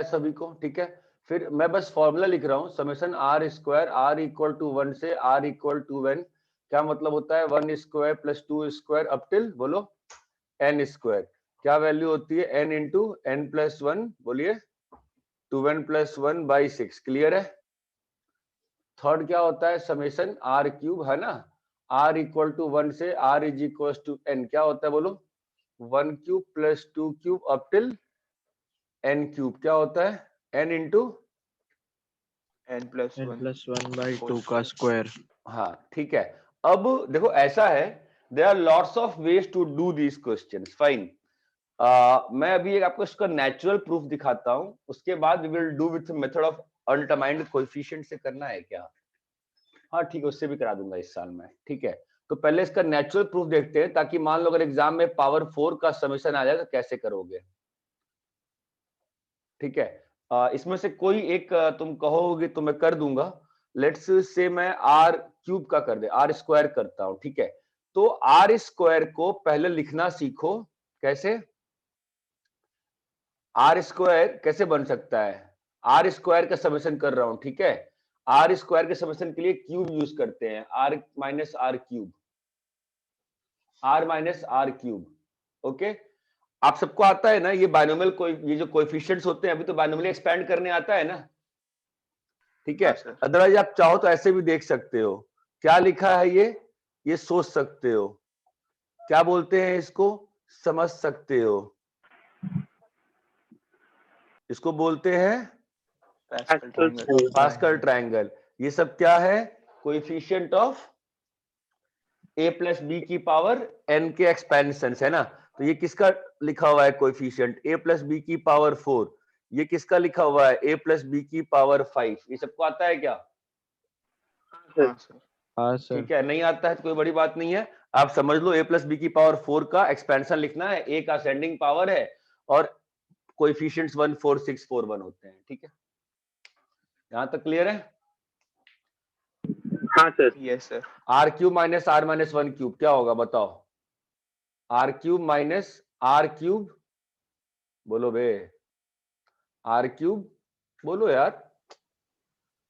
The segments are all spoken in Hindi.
सभी को, ठीक है। फिर मैं बस फॉर्मूला लिख रहा हूँ, summation are square R equal to 1 से आर इक्वल टू n, क्या मतलब होता है 1 square plus 2 square up till बोलो n स्क्वायर, क्या वैल्यू होती है n इंटू n प्लस 1, बोलिए 2n प्लस 1 बाई 6, क्लियर है। थर्ड क्या होता है समेशन आर क्यूब, है ना, r इक्वल टू 1 से r is equal to n, क्या होता है बोलो 1 cube plus 2 cube up till n cube, क्या होता है n into n plus one by two का स्क्वायर। हाँ ठीक है। अब देखो ऐसा है, there are lots of ways to do these questions, fine. मैं अभी एक आपको इसका नेचुरल प्रूफ दिखाता हूं, उसके बाद we will do with method of undetermined coefficient से करना है क्या, हाँ ठीक है, उससे भी करा दूंगा इस साल में, ठीक है। तो पहले इसका नेचुरल प्रूफ देखते हैं, ताकि मान लो अगर एग्जाम में पावर 4 का समेशन आ जाए तो कैसे करोगे, ठीक है। इसमें से कोई एक तुम कहोगे तो मैं कर दूंगा। लेट्स से मैं आर क्यूब का कर दे, आर स्क्वायर करता हूं, ठीक है। तो आर स्क्वायर को पहले लिखना सीखो, कैसे आर स्क्वायर कैसे बन सकता है, आर स्क्वायर का समेशन कर रहा हूं, ठीक है। आर स्क्वायर के समेशन के लिए क्यूब यूज करते हैं, R minus are cube, R minus are cube, okay. आप सबको आता है ना ये बाइनोमियल, कोई ये जो कोएफिशिएंट्स होते हैं, अभी तो बाइनोमियल एक्सपेंड करने आता है ना, ठीक है। अदरवाइज आप चाहो तो ऐसे भी देख सकते हो, क्या लिखा है ये सोच सकते हो, क्या बोलते हैं इसको, समझ सकते हो, इसको बोलते हैं पास्कल ट्रायंगल। ये सब क्या है, coefficient of a plus b की पावर n के एक्सपेंशन है ना। तो ये किसका लिखा हुआ है कोएफिशिएंट, a प्लस बी की पावर 4, ये किसका लिखा हुआ है a प्लस बी की पावर 5, ये सबको आता है क्या, हाँ सर। ठीक है। नहीं आता है तो कोई बड़ी बात नहीं है, आप समझ लो a प्लस बी की पावर 4 का एक्सपेंशन लिखना है, a का असेंडिंग पावर है और कोएफिशिएंट्स 1 4 6 4 1 होते हैं, ठीक है। यहां तक क्लियर है। हाँ sir, yes sir. R cube minus r minus 1 cube क्या होगा बताओ, r cube minus are cube, बोलो बे, आर क्यूब बोलो यार,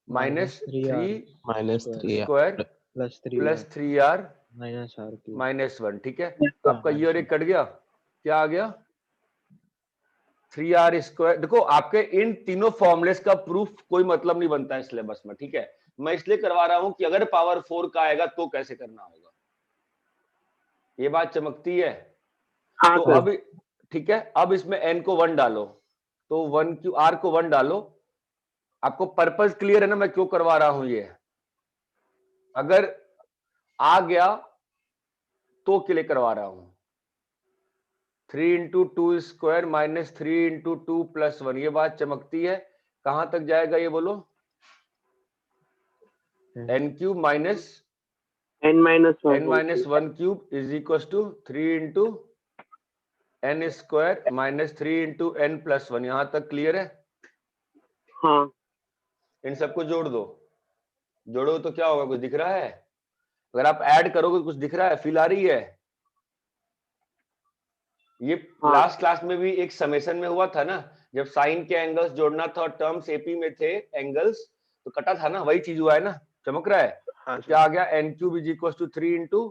minus 3 square plus 3r minus are cube minus 1, ठीक है। तो आपका ये और एक कट गया, क्या आ गया 3r स्क्वायर। देखो आपके इन तीनों फॉर्मुलेस का प्रूफ कोई मतलब नहीं बनता है सिलेबस में, ठीक है। मैं इसलिए करवा रहा हूं कि अगर पावर 4 का आएगा तो कैसे करना होगा, ये बात चमकती है। हाँ तो सर। अब ठीक है, अब इसमें n को 1 डालो, तो 1 क्यू r को 1 डालो। आपको पर्पस क्लियर है ना मैं क्यों करवा रहा हूं ये, अगर आ गया तो के लिए करवा रहा हूं। 3 into two square minus 3 into two plus 1, ये बात चमकती है। कहां तक जाएगा ये बोलो, n cube minus n minus one cube is equal to 3 into n square minus 3 into n plus 1, यहां तक क्लियर है। हाँ। इन सबको जोड़ दो, जोड़ो तो क्या होगा, कुछ दिख रहा है, अगर आप ऐड करोगे कुछ दिख रहा है, फील आ रही है। ये हाँ। लास्ट क्लास में भी एक समेशन में हुआ था ना, जब साइन के एंगल्स जोड़ना था और टर्म्स एपी में थे एंगल्स, तो कटा था ना, वही चीज हुआ है ना, चमक रहा है। हाँ, तो क्या आ गया n cube is equal to 3 into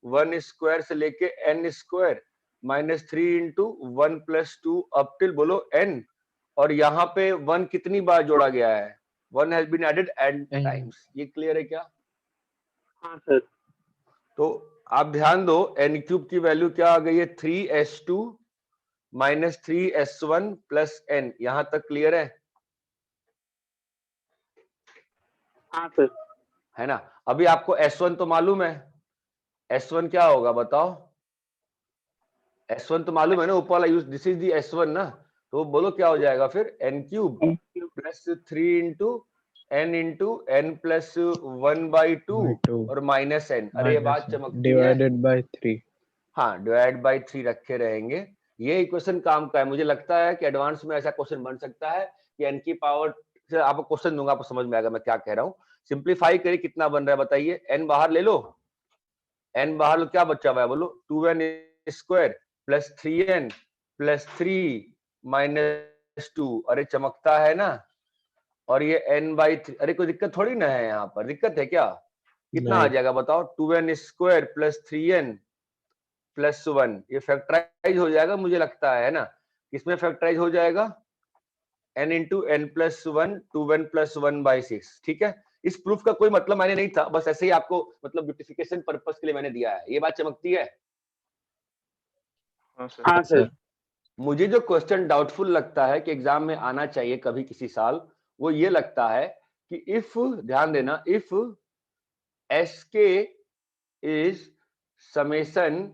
1 square से लेके n square minus 3 into 1 plus 2 up till बोलो n, और यहाँ पे 1 कितनी बार जोड़ा गया है, 1 has been added n times, ये क्लियर है क्या। हाँ सर। तो आप ध्यान दो, n क्यूब की वैल्यू क्या आ गई है 3s2 minus 3s1 plus n, यहां तक क्लियर है। हाँ सर। है ना। अभी आपको s1 तो मालूम है, s1 क्या होगा बताओ, s1 तो मालूम है ना, ऊपर वाला use, this is the s1 ना, तो बोलो क्या हो जाएगा फिर n cube plus 3 into n plus 1/2 और माइनस n, अरे ये बात चमकती है, डिवाइडेड बाय 3। हाँ डिवाइड बाय 3 रखे रहेंगे। ये इक्वेशन काम का है, मुझे लगता है कि एडवांस में ऐसा क्वेश्चन बन सकता है कि n की पावर से आपको क्वेश्चन दूंगा, आपको समझ में आएगा मैं क्या कह रहा हूं। सिंप्लीफाई करिए, कितना बन रहा है बताइए, n बाहर ले लो, n बाहर लो, क्या बचा हुआ है बोलो 2n square plus 3n plus 3 minus 2, अरे चमकता है ना, और ये n/3, अरे कोई दिक्कत थोड़ी ना है, यहाँ पर दिक्कत है क्या? कितना आ नहीं। जाएगा बताओ? 2n square plus 3n plus 1, ये फैक्टराइज हो जाएगा मुझे लगता है ना? किसमें फैक्टराइज हो जाएगा? n into n plus 1, 2n plus 1/6, ठीक है। इस प्रूफ का कोई मतलब मैंने नहीं था, बस ऐसे ही आपको मतलब ब्यूटिफिकेशन पर्पस के लिए मैंने दिया है। ये बात चमकती है? हाँ सर। हाँ सर। मुझे जो क्वेश्चन डाउटफुल लगता है कि एग्जाम में आना चाहिए कभी किसी साल, वो ये लगता है कि इफ, ध्यान देना, if S k is summation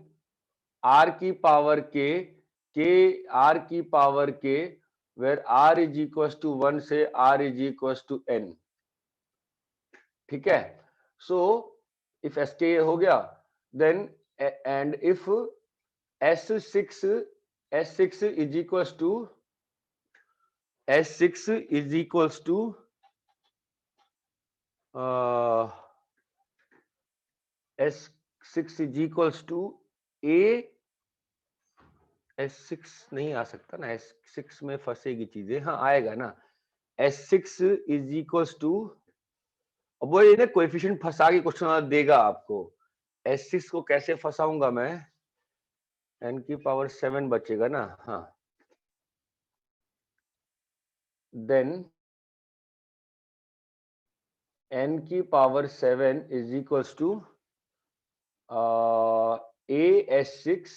r की पावर के आर की power k, where r is equal to 1 से r is equal to n, ठीक है। सो इफ एस के हो गया, then and if S6 S6 is equals to S6 is equals to S6 is equals to A, S6 नहीं आ सकता ना, S6 में फंसेगी चीजें, हाँ आएगा ना, S6 is equals to, अब वो ये ना कोएफिशिएंट फंसा के क्वेश्चन देगा आपको, S6 को कैसे फंसाऊंगा मैं, n की पावर 7 बचेगा ना, हाँ, देन n की power 7 is equals to AS6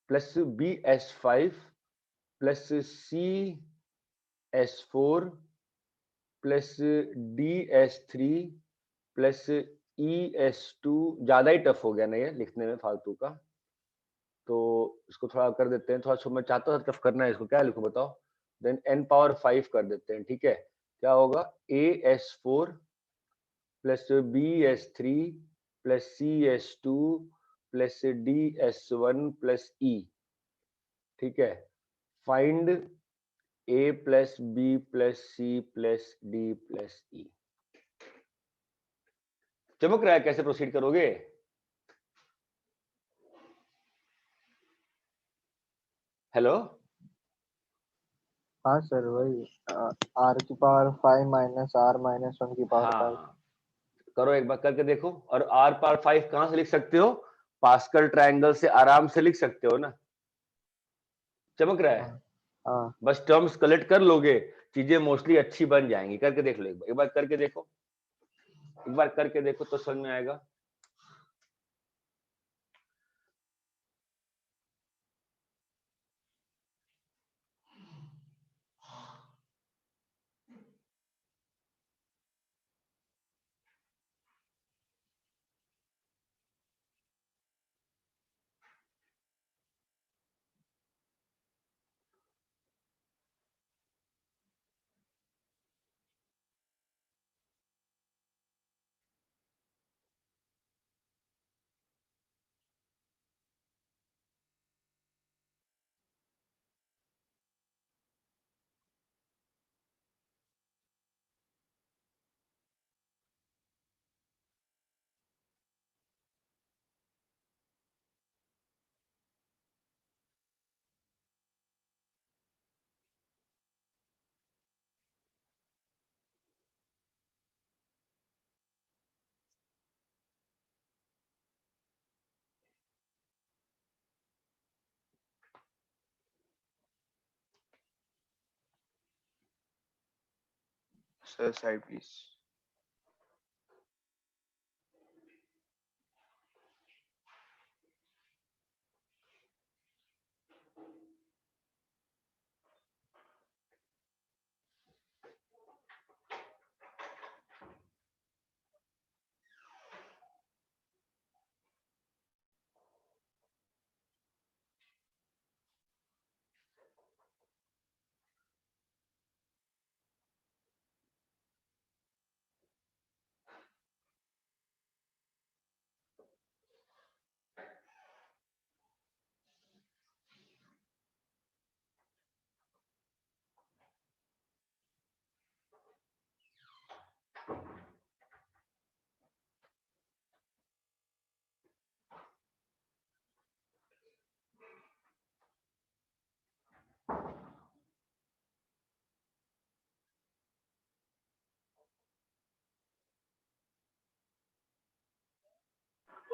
plus BS5 plus CS4 plus DS3 plus ES2, ज्यादा ही टफ हो गया ना ये लिखने में फालतू का, तो इसको थोड़ा कर देते हैं, थोड़ा मैं चाहता था टफ करना है इसको, क्या लिखूं बताओ, देन n पावर 5 कर देते हैं, ठीक है। क्या होगा? AS4 plus BS3 plus CS2 plus DS1 plus E, ठीक है। Find A plus B plus C plus D plus E। चमक रहा है? कैसे प्रोसीड करोगे? हेलो, हाँ सर, वही आर की पावर 5 माइनस आर माइनस 1 की पावर 5। हाँ करो एक बार करके देखो, और R पावर 5 कहां से लिख सकते हो? पास्कल ट्रायंगल से आराम से लिख सकते हो ना। चमक रहा है? हाँ हाँ। बस टर्म्स कलेक्ट कर लोगे, चीजें मोस्टली अच्छी बन जाएंगी। करके देख लो, एक बार करके देखो, एक बार करके देखो तो समझ में आएगा। Sir side please.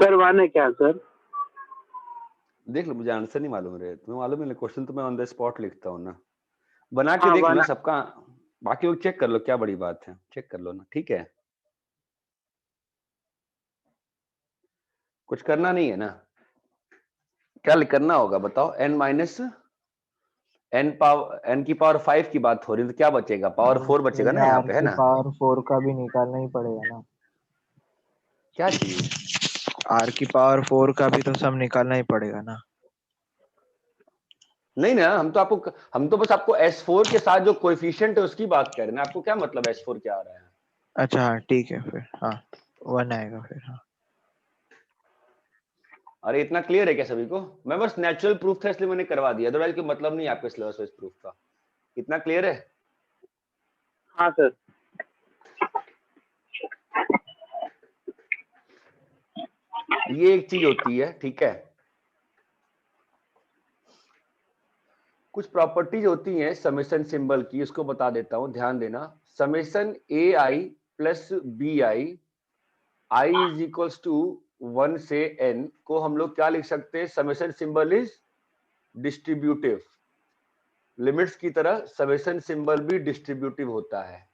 सर 1 है क्या सर? देख लो, मुझे आंसर नहीं मालूम रहे, तुम्हें मालूम है क्वेश्चन तो मैं ऑन द स्पॉट लिखता हूँ ना, बना के हाँ, देख लो ना 1 सबका, बाकी लोग चेक कर लो, क्या बड़ी बात है, चेक कर लो ना, ठीक है, कुछ करना नहीं है ना, क्या करना होगा बताओ, n माइनस n की पावर 5 की बात हो रही है, तो क्या बचेगा, पावर 4 बचेगा ना यहाँ आर पे, है की ना, पावर 4 का भी निकालना ही पड़ेगा ना। क्या चीज, आर की पावर 4 का भी तो सब निकालना ही पड़ेगा ना। नहीं ना, हम तो बस आपको S4 के साथ जो कोएफिशिएंट है उसकी बात कर रहे हैं ना, आपको क्या मतलब S4 क्या आ रहा है। अच्छा हाँ ठीक है फिर, हाँ 1 आएगा फिर। हाँ अरे इतना क्लियर है क्या सभी को, मैं बस नेचुरल प्रूफ था इसलिए मैंने करवा दिया, अदरवाइज कोई मतलब नहीं आपके सिलेबस में इस प्रूफ का, इतना क्लियर है। हाँ सर। ये एक चीज होती है, ठीक है, कुछ प्रॉपर्टीज होती हैं समेशन सिंबल की, इसको बता देता हूं, ध्यान देना, summation a i plus b i, i is equals to 1 से n को हम लोग क्या लिख सकते हैं, summation symbol is distributive, limits की तरह समेशन सिंबल भी डिस्ट्रीब्यूटिव होता है,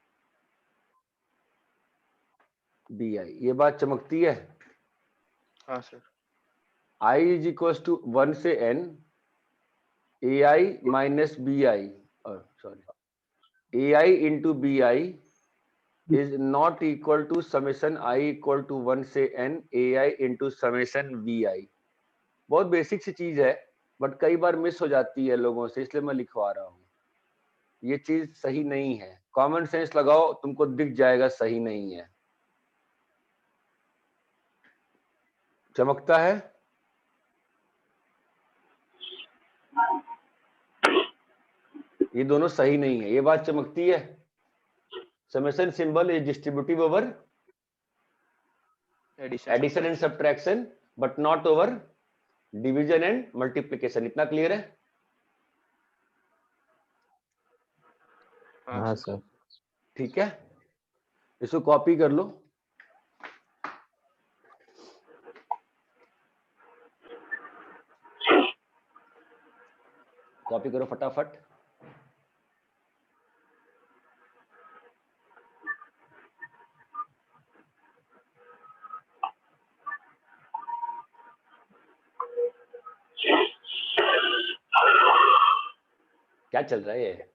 बी आई, ये बात चमकती है। हाँ sir. i is equals to 1 से n, a i minus b i, sorry a i into b i is not equal to summation I equal to 1 से n ai into summation vi। बहुत बेसिक सी चीज है, बट कई बार मिस हो जाती है लोगों से, इसलिए मैं लिखवा रहा हूँ, ये चीज सही नहीं है, कॉमन सेंस लगाओ, तुमको दिख जाएगा सही नहीं है, चमकता है, ये दोनों सही नहीं है, ये बात चमकती है, summation symbol is distributive over addition and subtraction, but not over division and multiplication, इतना क्लियर है। हाँ सर। ठीक है, इसको कॉपी कर लो, कॉपी करो फटाफट, क्या चल रहा है ये,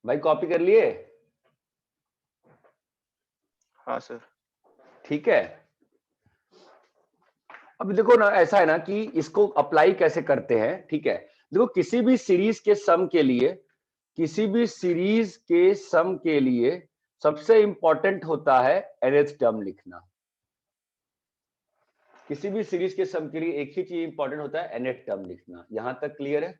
भाई कॉपी कर लिए, हाँ सर। ठीक है, अब देखो ना, ऐसा है ना कि इसको अप्लाई कैसे करते हैं, ठीक है, देखो किसी भी सीरीज के सम के लिए, किसी भी सीरीज के सम के लिए सबसे इंपॉर्टेंट होता है nth टर्म लिखना, किसी भी सीरीज के सम के लिए एक ही चीज इंपॉर्टेंट होता है nth टर्म लिखना, यहां तक क्लियर है,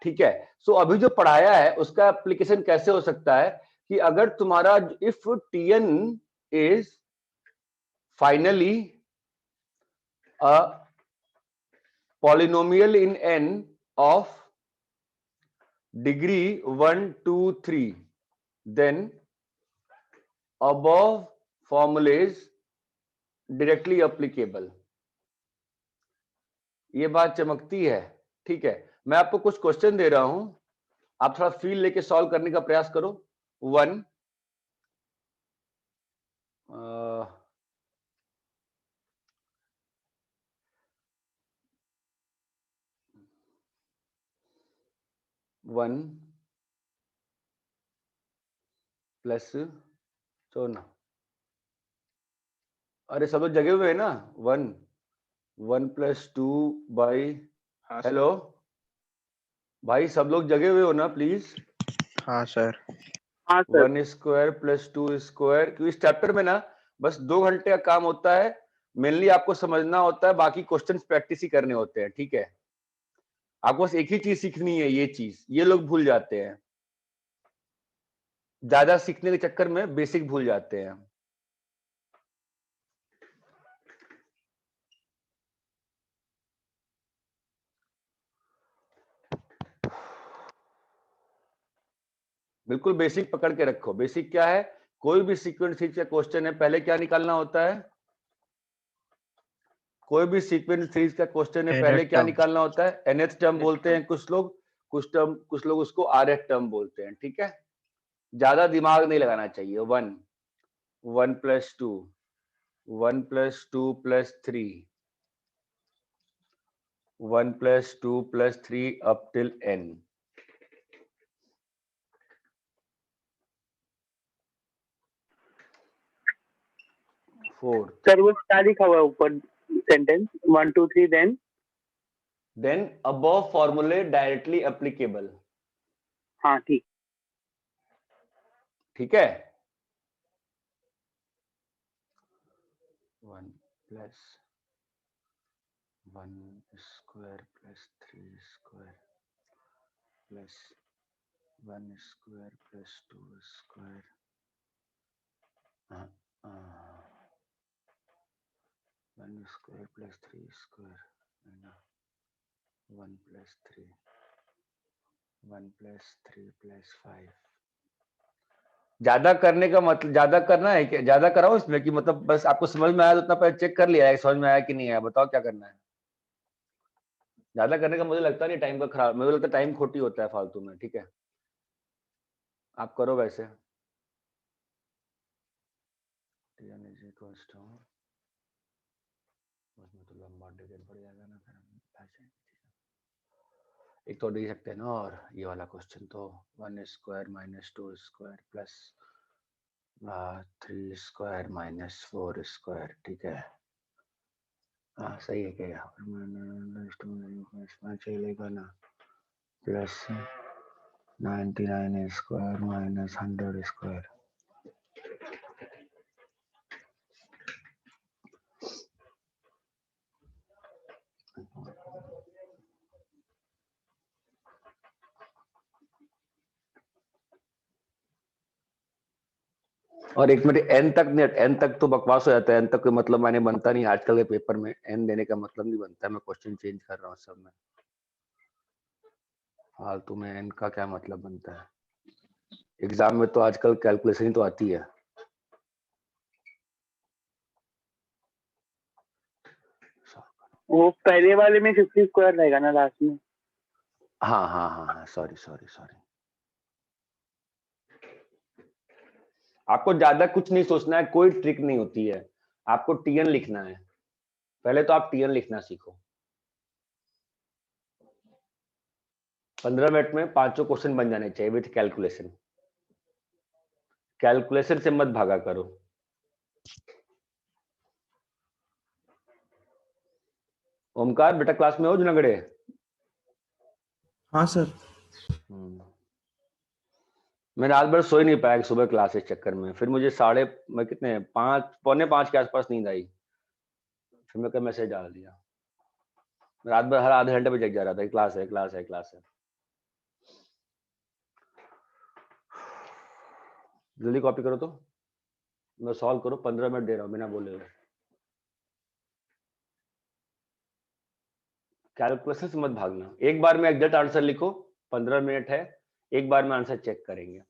ठीक है। सो अभी जो पढ़ाया है उसका एप्लीकेशन कैसे हो सकता है, कि अगर तुम्हारा if tn is finally a polynomial in n of degree 1 2 3, then above formula is directly applicable, ये बात चमकती है, ठीक है। मैं आपको कुछ क्वेश्चन दे रहा हूं, आप थोड़ा फील लेके सॉल्व करने का प्रयास करो। 1 1 प्लस, चलो ना, अरे सब लोग जगे हुए हैं ना, 1 प्लस 2 बाई, हेलो भाई सब लोग जगे हुए हो ना प्लीज, हाँ सर। हाँ सर। 1 स्क्वायर प्लस 2 स्क्वायर, क्योंकि इस चैप्टर में ना बस 2 घंटे का काम होता है, मेनली आपको समझना होता है, बाकी क्वेश्चंस प्रैक्टिस ही करने होते हैं, ठीक है, आपको बस एक ही चीज सीखनी है, ये चीज ये लोग भूल जाते हैं, ज्यादा सीखने के चक्कर में बेसिक भूल जाते हैं। बिल्कुल बेसिक पकड़ के रखो, बेसिक क्या है, कोई भी सीक्वेंस सीरीज का क्वेश्चन है, पहले क्या निकालना होता है? कोई भी सीक्वेंस सीरीज का क्वेश्चन है, पहले क्या निकालना होता है? nth टर्म बोलते हैं कुछ लोग, कुछ लोग उसको rth टर्म बोलते हैं, ठीक है? ज्यादा दिमाग नहीं लगाना चाहिए। 1 plus 2 1 plus 2 plus 3 1 plus 2 plus 3 up till n। Fourth, sir वो क्या लिखा हुआ है ऊपर sentence 1 2 3 then above formulae directly applicable। हाँ ठीक। ठीक है? 1 plus 1 square plus 3 square plus 1 square plus 2 square 1 square plus 3 square 1 plus 3 1 plus 3 plus 5। ज्यादा करने का मतलब, ज्यादा करना है क्या? ज्यादा कराओ इसमें कि मतलब बस आपको समझ में आया तो उतना पहले चेक कर लिया है, समझ में आया कि नहीं आया, बताओ क्या करना है? ज्यादा करने का मुझे लगता नहीं टाइम का खराब, मुझे लगता है टाइम खोटी होता है फालतू में। ठीक है, आप करो वैसे। उसमें तो लंबा डिग्री पड़ जाएगा ना, फिर ऐसे एक तो दे सकते हैं ना। और ये वाला क्वेश्चन तो 1 square minus 2 square plus 3 square minus 4 square. ठीक है, हाँ सही है क्या? चलेगा ना, प्लस 99 स्क्वायर माइनस 100 स्क्वायर। और एक मिनट, एन तक नहीं, एन तक तो बकवास हो जाता है, एन तक कोई मतलब मैंने बनता नहीं आजकल के पेपर में, एन देने का मतलब नहीं बनता है। मैं क्वेश्चन चेंज कर रहा हूँ सब में, फालतू में एन का क्या मतलब बनता है? एग्जाम में तो आजकल कैलकुलेशन ही तो आती है। वो पहले वाले में 50 स्क्वायर रहेगा ना लास्ट में। हाँ हाँ हाँ हाँ, सॉरी सॉरी सॉरी। आपको ज्यादा कुछ नहीं सोचना है, कोई ट्रिक नहीं होती है। आपको टीएन लिखना है, पहले तो आप टीएन लिखना सीखो। 15 मिनट में 5 क्वेश्चन बन जाने चाहिए विथ कैलकुलेशन। कैलकुलेशन से मत भागा करो। ओमकार बेटा क्लास में हो जुनागढ़े? हाँ सर। मैं रात भर सो ही नहीं पाया सुबह क्लास के चक्कर में, फिर मुझे मैं कितने 5 पौने 5 के आसपास नींद आई, फिर मैं मैसेज डाल दिया। रात भर हर आधे घंटे पे जग जा रहा था, क्लास है क्लास है क्लास है। जल्दी कॉपी करो तो मैं सॉल्व करो, 15 मिनट दे रहा हूँ बिना बोले हुए। कैलकुलेशन से मत भागना, एक बार में एग्जैक्ट आंसर लिखो। 15 मिनट है, एक बार में आंसर चेक करेंगे।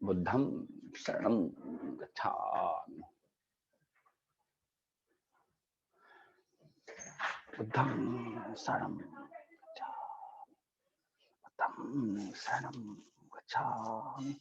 बुद्धं शरणं गच्छामि, बुद्धं शरणं गच्छामि, बुद्धं शरणं गच्छामि।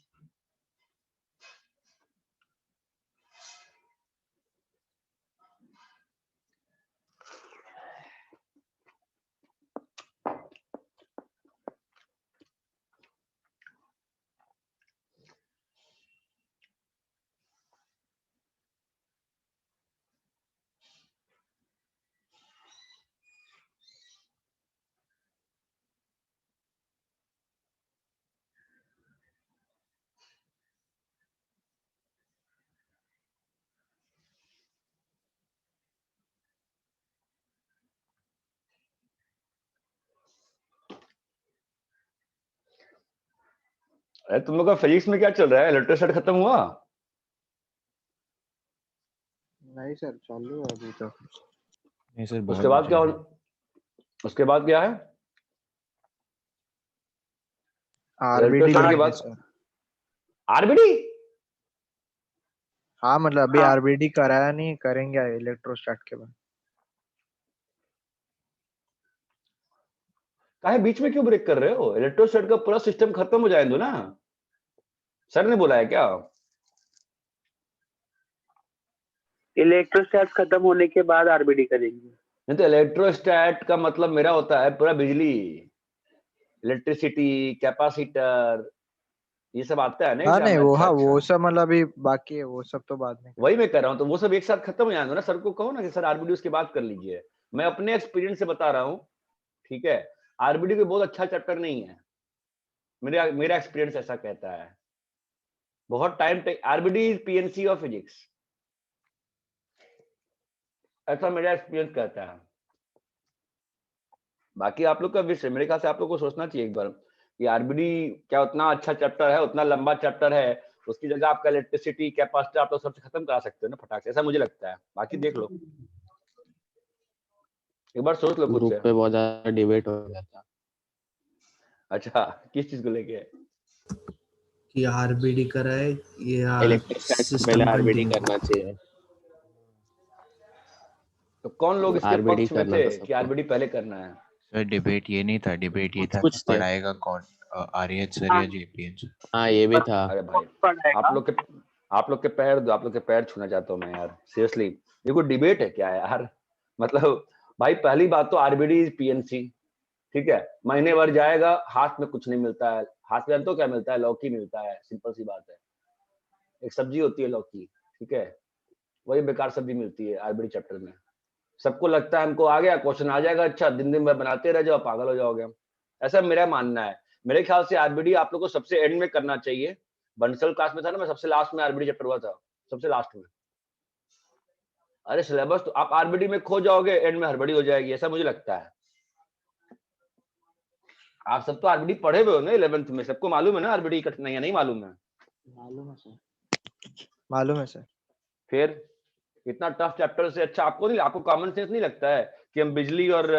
अरे तुम लोग का फिजिक्स में क्या चल रहा है? इलेक्ट्रोस्टैट खत्म हुआ? नहीं सर, चालू है अभी तो। नहीं सर, उसके बाद क्या उसके बाद क्या है? आरबीडी इलेक्ट्रोस्टैट के करेंगे बाद सर। आरबीडी? हाँ मतलब अभी हाँ। आरबीडी कराया नहीं, करेंगे इलेक्ट्रोस्टैट के बाद। काहे बीच में क्यों ब्रेक कर रहे हो? इलेक्ट्रोस्टैट का पूरा सिस्टम खत्म हो जाए दो ना। सर ने बोला है क्या? इलेक्ट्रोस्टैट खत्म होने के बाद आरबीडी करेंगे। नहीं तो इलेक्ट्रोस्टैट का मतलब मेरा होता है पूरा बिजली, इलेक्ट्रिसिटी, कैपेसिटर, ये सब आता है ना हाँ एग्जाम नहीं में। वो, अच्छा हाँ वो अच्छा, सब मतलब अभी बाकी है, वो सब तो बाद में वही मैं कर रहा हूँ। तो वो सब एक साथ खत्म हो जाएंगे ना। सर को कहो ना कि सर आरबीडी उसके बाद कर लीजिए। मैं अपने एक्सपीरियंस से बता रहा हूँ, ठीक है? आरबीडी कोई बहुत अच्छा चैप्टर नहीं है, मेरा एक्सपीरियंस ऐसा कहता है। बहुत time RBD is PNC of physics, ऐसा मेरा एक्सपीरियंस कहता है। बाकी आप लोग का विषय, मेरे ख्याल से आप लोग को सोचना चाहिए एक बार कि आरबीडी क्या उतना अच्छा चैप्टर है, उतना लंबा चैप्टर है, उसकी जगह आपका इलेक्ट्रिसिटी, कैपेसिटर आप लोग सबसे खत्म करा सकते हो ना फटाक से, ऐसा मुझे लगता है। बाकी देख लो, एक बार सोच लो खुद ग्रुप से। पे बहुत ज्यादा डिबेट हो जाता। अच्छा, किस चीज को लेके? कि आरबीडी कराए या इलेक्ट्रोस्टैट से पहले सिस्टम आरबीडी कंटिन्यू करना चाहिए। तो कौन लोग इसके आरबीडी पक्ष में करना थे था कि सबको। आरबीडी पहले करना है? सर डिबेट ये नहीं था, डिबेट ये था कुछ थे। पढ़ाएगा कौन, आर्यन सर या जेपीएन सर। हाँ ये भी था। अरे भाई, पढ़ाएगा। आप लोग के पैर दो, आप लोग के पैर छूना चाहता हूँ मैं यार, सीरियसली। ये कोई डिबेट है क्या यार? मतलब भाई पहली बात तो आरबीडी इज पीएनसी, ठीक है? महीने भर जाएगा, हाथ में कुछ नहीं मिलता है। हाथ में तो क्या मिलता है? लौकी मिलता है, सिंपल सी बात है। एक सब्जी होती है लौकी, ठीक है? वही बेकार सब्जी मिलती है आरबीडी चैप्टर में। सबको लगता है हमको आ गया, क्वेश्चन आ जाएगा, अच्छा दिन दिन भर बनाते रह जाओ, पागल हो जाओगे। ऐसा मेरा मानना है। मेरे ख्याल से आरबीडी आप लोग को सबसे एंड में करना चाहिए। बंसल क्लास में था ना, मैं सबसे लास्ट में आरबीडी चैप्टर हुआ था, सबसे लास्ट में। अरे सिलेबस तो आप आरबीडी में खो जाओगे, एंड में हड़बड़ी हो जाएगी, ऐसा मुझे लगता है। आप सब तो आरबीडी पढ़े हुए हो ना 11th में, सबको मालूम है ना आरबीडी कठिनाइयां, नहीं मालूम है? मालूम है सर, मालूम है सर। फिर इतना टफ चैप्टर से अच्छा आपको नहीं, आपको कॉमन सेंस नहीं लगता है कि हम बिजली और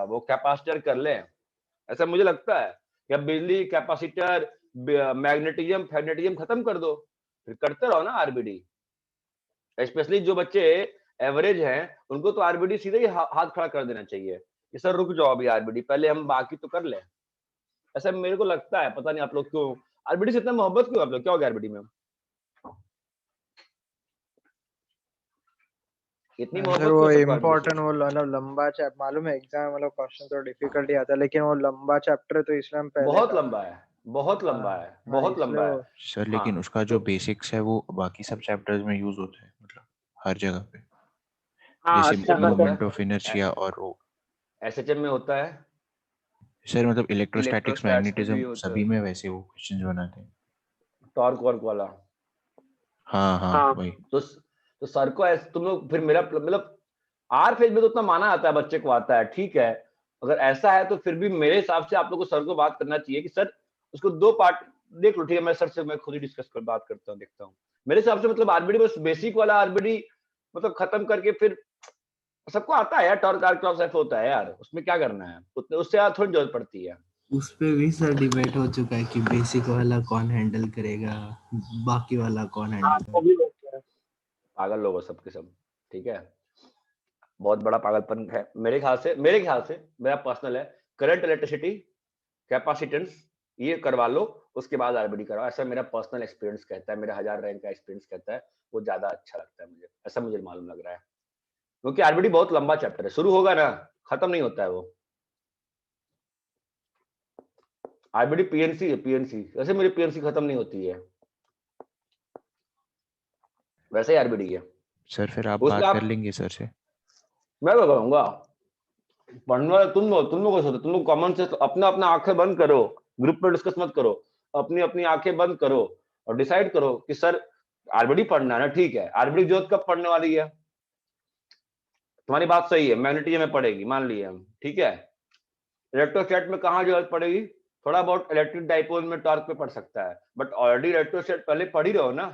वो कैपेसिटर कर लें? ऐसा मुझे लगता है कि अब बिजली, कैपेसिटर, मैग्नेटिज्म, फैग्नेटिज्म खत्म कर दो, फिर करते रहो ना आरबीडी। स्पेशली जो बच्चे एवरेज हैं, उनको तो आरबीडी सीधे ही हाथ खड़ा कर देना चाहिए कि सर रुक जाओ अभी आरबीडी, पहले हम बाकी तो कर ले। ऐसा मेरे को लगता है, पता नहीं आप लोग क्यों आरबीडी से इतना मोहब्बत क्यों? आप लोग क्या हो गया आरबीडी में इतनी सर मोहब्बत वो क्यों सबको आरबीडी इम्पोर्टेंट, से? वो मतलब लंबा चैप्टर, मालूम है एग्जाम मतलब क्वेश्चन तो डिफिकल्ट ही आता है, लेकिन वो लंबा चैप्टर तो इसलिए हम पहले बहुत करा। लंबा है, बहुत लंबा हाँ, है, हाँ, बहुत इसलिए लंबा है। वो सर लेकिन हाँ, उसका जो तो बेसिक्स है वो बाकी सब चैप्टर्स में यूज होता है, मतलब हर जगह पे। हाँ, जैसे अच्छा में होता मोमेंट है, ऑफ इनर्शिया और वो। एसएचएम में होता है, सर मतलब इलेक्ट्रोस्टैटिक्स, इलेक्ट्रोस्टैट्स में भी मैग्नेटिज्म होता सभी है, में वैसे वो क्वेश्चंस बनाते हैं। टॉर्क वर्क वाला। हाँ हाँ हाँ। वही। तो सर को तुम लोग फिर मेरा मतलब आर फेज में तो उतना माना आता है, बच्चे को आता है, ठीक है? अगर ऐसा है तो फिर भी मेरे हिसाब से आप लोग को सर को बात करना चाहिए कि सर उसको दो पार्ट देख लो, ठीक है? मैं सर से मैं खुद ही डिस्कस कर बात करता हूँ, देखता हूँ। मेरे हिसाब से मतलब आरबीडी बस बेसिक वाला आरबीडी मतलब खत्म करके फिर सबको आता है यार, टॉर्क आर्क क्रॉस ऐसा होता है यार, उसमें क्या करना है? उतने उससे यार थोड़ी जरूरत पड़ती है। उस पे भी सर डिबेट हो चुका है कि बेसिक वाला कौन हैंडल करेगा, बाकी वाला कौन हाँ हैंडल वो भी होता है। पागल लोग हो सबके सब, ठीक है। बहुत बड़ा पागलपन है मेरे ख्याल से मेरा पर्सनल है, करंट इलेक्ट्रिसिटी कैपेसिटेंस ये करवा लो, उसके बाद आरबीडी कराओ, ऐसा मेरा पर्सनल एक्सपीरियंस कहता है, मेरा 1000 रैंक का एक्सपीरियंस कहता है, वो ज्यादा अच्छा लगता है मुझे, ऐसा मुझे मालूम लग रहा है, क्योंकि आरबीडी बहुत लंबा चैप्टर है, शुरू होगा ना खत्म नहीं होता है वो। आरबीडी पीएनसी है, पीएनसी वैसे मेरी पीएनसी खत्म नहीं होती है, वैसे ही आरबीडी है। सर फिर आप उसमें बात आप कर लेंगे सर से। मैं क्या करूंगा, पढ़ने वाले तुम लोग को सोचो, तुम लोग कॉमन सेंस अपना अपना आंखें बंद करो, ग्रुप में डिस्कस मत करो, अपनी अपनी आंखें बंद करो और डिसाइड करो कि सर आरबीडी पढ़ना है ना, ठीक है, आरबीडी जरूरत कब पढ़ने वाली है, तुम्हारी बात सही है, मैग्नेटिज्म में पड़ेगी मान लिए हम, ठीक है। इलेक्ट्रोस्टैट में कहाँ जरूरत पड़ेगी, थोड़ा बहुत इलेक्ट्रिक डाइपोल में टॉर्क पे पड़ सकता है, बट ऑलरेडी इलेक्ट्रोस्टैट पहले पढ़ ही रहो ना,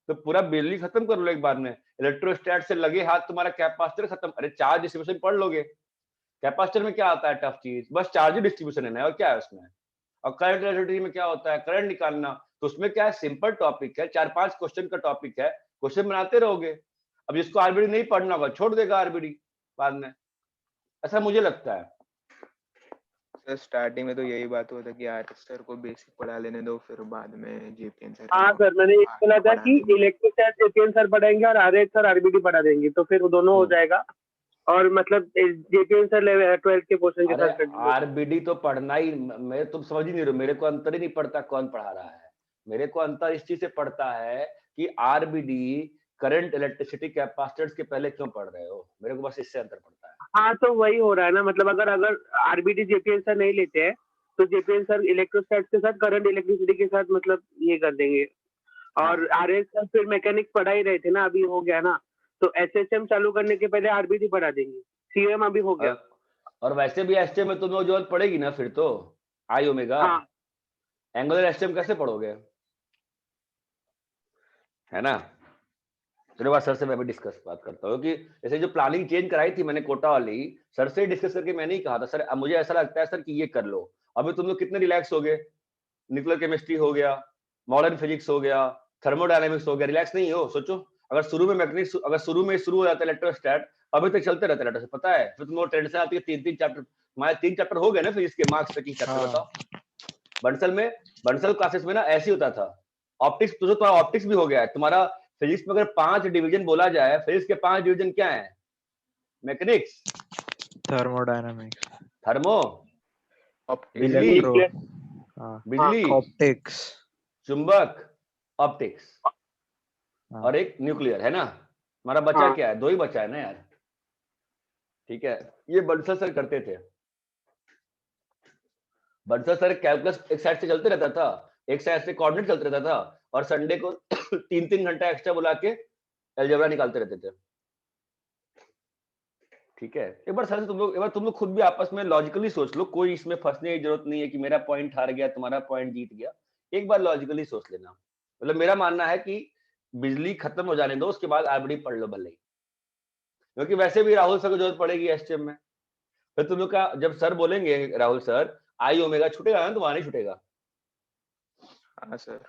तो पूरा बिजली खत्म कर लो एक बार में, इलेक्ट्रोस्टैट से लगे हाथ तुम्हारा कैपेसिटर खत्म, अरे चार्ज डिस्ट्रीब्यूशन पढ़ लोगे, कैपेसिटर में क्या आता है टफ चीज, बस चार्ज डिस्ट्रीब्यूशन है और क्या है उसमें, और करंट इलेक्ट्रिसिटी में क्या होता है, करंट निकालना, तो उसमें क्या है, सिंपल टॉपिक है, 4-5 क्वेश्चन का टॉपिक है, क्वेश्चन बनाते रहोगे। अब जिसको आरबीडी नहीं पढ़ना होगा छोड़ देगा आरबीडी बाद में, ऐसा मुझे लगता है। सर स्टार्टिंग में तो यही बात हुआ था कि आर सर को बेसिक पढ़ा लेने दो, फिर बाद में जेपीएन सर। हाँ सर मैंने ये बोला था कि इलेक्ट्रोस्टैट जेपीएन सर पढ़ाएंगे और आरएच सर आरबीडी पढ़ा देंगे, तो फिर वो दोनों हो जाएगा, और मतलब जेपीएन सर 12th के क्वेश्चन के साथ। आरबीडी तो पढ़ना ही, मैं तुम समझ ही नहीं रहे, मेरे को अंतर ही नहीं पड़ता कौन पढ़ा रहा है, मेरे को अंतर इस चीज से पड़ता है कि आरबीडी करंट इलेक्ट्रिसिटी कैपेसिटर्स के पहले क्यों पढ़ रहे हो, मेरे को बस इससे अंतर पड़ता है। हाँ तो वही हो रहा है ना, मतलब अगर आरबीडी जेपीएन सर नहीं लेते हैं तो जेपीएन सर इलेक्ट्रोस्टैट के साथ करंट इलेक्ट्रिसिटी के साथ मतलब ये कर देंगे, और आरएच सर फिर मैकेनिक्स पढ़ा ही रहे थे ना, अभी हो गया ना, तो एसएचएम चालू करने के पहले आरबीडी पढ़ा देंगे, सीएम अभी हो गया। और वैसे भी एसटीएम में तुम्हें जरूरत पड़ेगी ना फिर तो, आई ओमेगा, एंगुलर एसटीएम कैसे पढ़ोगे, है ना। चलो बात सर से मैं भी डिस्कस बात करता हूँ कि जैसे जो प्लानिंग चेंज कराई थी मैंने कोटा वाली, सर से डिस्कस करके मैंने ही कहा था सर अब मुझे ऐसा लगता है सर कि ये कर लो, अभी तुम लोग कितने रिलैक्स हो गए, न्यूक्लियर केमिस्ट्री हो गया, मॉडर्न फिजिक्स हो गया, थर्मोडायनेमिक्स हो गया, रिलैक्स नहीं हो, सोचो अगर शुरू में मैग्नेटिक्स, अगर शुरू में शुरू हो जाता है इलेक्ट्रोस्टैट, अभी तक चलते रहता है, पता है, फिर तुम लोग टेंशन आती है, 3 चैप्टर, हमारे 3 चैप्टर हो गए ना फिजिक्स के, मार्क्स तक की चैप्टर बताओ। बंसल क्लासेस में ना ऐसे होता था, ऑप्टिक्स तो तुम्हारा ऑप्टिक्स भी हो गया है, तुम्हारा फिजिक्स में अगर 5 डिवीजन बोला जाए, फिजिक्स के 5 डिवीजन क्या है, मैकेनिक्स, थर्मोडायनामिक्स, थर्मो, बिजली, बिजली, ऑप्टिक्स, चुंबक, ऑप्टिक्स और एक न्यूक्लियर, है ना, हमारा बचा क्या है, 2 ही बचा है ना यार, ठीक है। ये बंसल सर करते थे, बंसल सर कैलकुलस एक साइड से चलते रहता था, एक साइड से कोऑर्डिनेट चलते रहता था, और संडे को 3-3 घंटा एक्स्ट्रा बुला के अलजेब्रा निकालते रहते थे, ठीक है। एक बार सर से तुम लोग खुद भी आपस में लॉजिकली सोच लो, कोई इसमें फंसने की जरूरत नहीं है कि मेरा पॉइंट हार गया तुम्हारा पॉइंट जीत गया, एक बार लॉजिकली सोच लेना, मतलब मेरा मानना है कि बिजली खत्म हो जाने दो, उसके बाद आरबीडी पढ़ लो भले ही, क्योंकि वैसे भी राहुल सर को जरूरत पड़ेगी एसटीएम में, फिर तुम लोग का जब सर बोलेंगे राहुल सर आई ओमेगा छूटेगा ना, तुम्हारा नहीं छूटेगा। हाँ सर।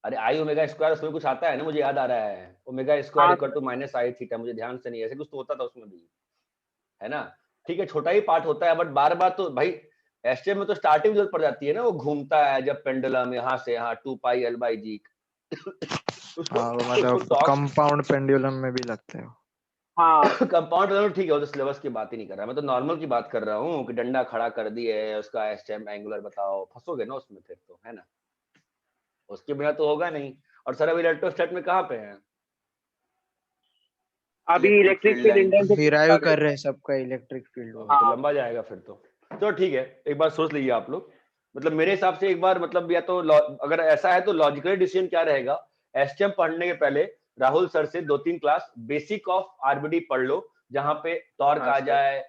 अरे आई ओमेगा स्क्वायर उसमें कुछ आता है ना, मुझे याद आ रहा है, omega square equal to minus i theta, मुझे ध्यान से नहीं, ऐसे कुछ तो होता था उसमें भी, है ना, ठीक है, छोटा ही पार्ट होता है, बट बार बार तो भाई एसटीएम में तो स्टार्टिंग जरूरत पड़ जाती है ना, वो घूमता है जब पेंडुलम यहाँ से यहाँ 2 पाई एल बाई जी, मतलब कंपाउंड पेंडुलम में भी लगते हैं। हाँ कंपाउंड ठीक है, वो तो सिलेबस की बात ही नहीं कर रहा, मैं तो नॉर्मल की बात कर रहा हूँ कि डंडा खड़ा कर दिए, उसका एसटीएम एंगुलर बताओ, फंसोगे ना उसमें फिर तो, है ना, उसके बिना तो होगा नहीं। और सर अभी इलेक्ट्रोस्टैट में कहाँ पे हैं, अभी इलेक्ट्रिक फील्ड इंटेंसिटी डिराइव कर रहे हैं सबका इलेक्ट्रिक फील्ड, तो लंबा जाएगा फिर तो ठीक है, एक बार सोच लीजिए आप लोग, मतलब मेरे हिसाब से एक बार, मतलब या तो अगर ऐसा है तो लॉजिकल डिसीजन क्या रहेगा, एसटीएम पढ़ने के पहले राहुल सर से 2-3 क्लास बेसिक ऑफ आरबीडी पढ़ लो, जहां पे टॉर्क आ जाए,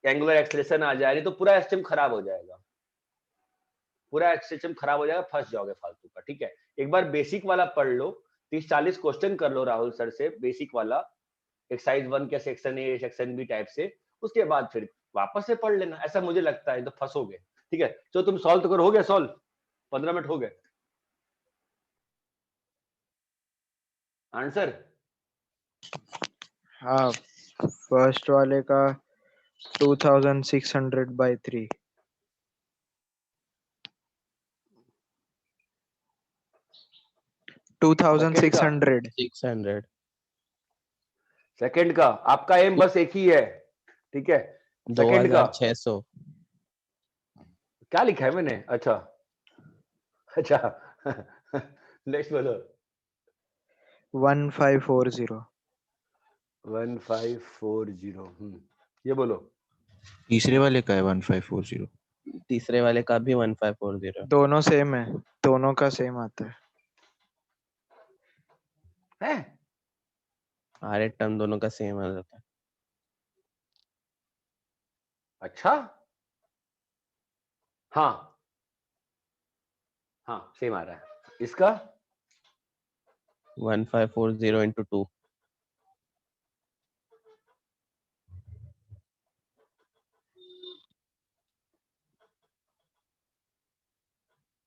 एंगुलर एक्सेलरेशन आ जाए, नहीं तो पूरा एसटीएम खराब हो जाएगा, पूरा एक्सेलरेशन खराब हो जाएगा, फंस जाओगे फालतू का, ठीक है। एक बार बेसिक वाला पढ़ लो, 30-40 क्वेश्चन कर लो राहुल सर से बेसिक वाला, एक्सरसाइज 1 के section A section B type से, उसके बाद फिर वापस से पढ़ लेना, ऐसा मुझे लगता है, तो फंसोगे, ठीक है, तो तुम सॉल्व तो करो। हो गया सॉल्व? 15 मिनट हो गए। आंसर? हाँ, फर्स्ट वाले का 2600/3। 2600। 600 सेकंड का आपका एम बस एक ही है, ठीक है। सेकंड का 2600 क्या लिखा है मैंने? अच्छा अच्छा नेक्स्ट बोलो। 1540। 1540। ये बोलो। तीसरे वाले का है 1540। तीसरे वाले का भी 1540 दोनों सेम है, दोनों का सेम आता है। है सारे टर्म दोनों का सेम आ जाता है। अच्छा, हाँ हाँ सेम आ रहा है। इसका 1540 into 2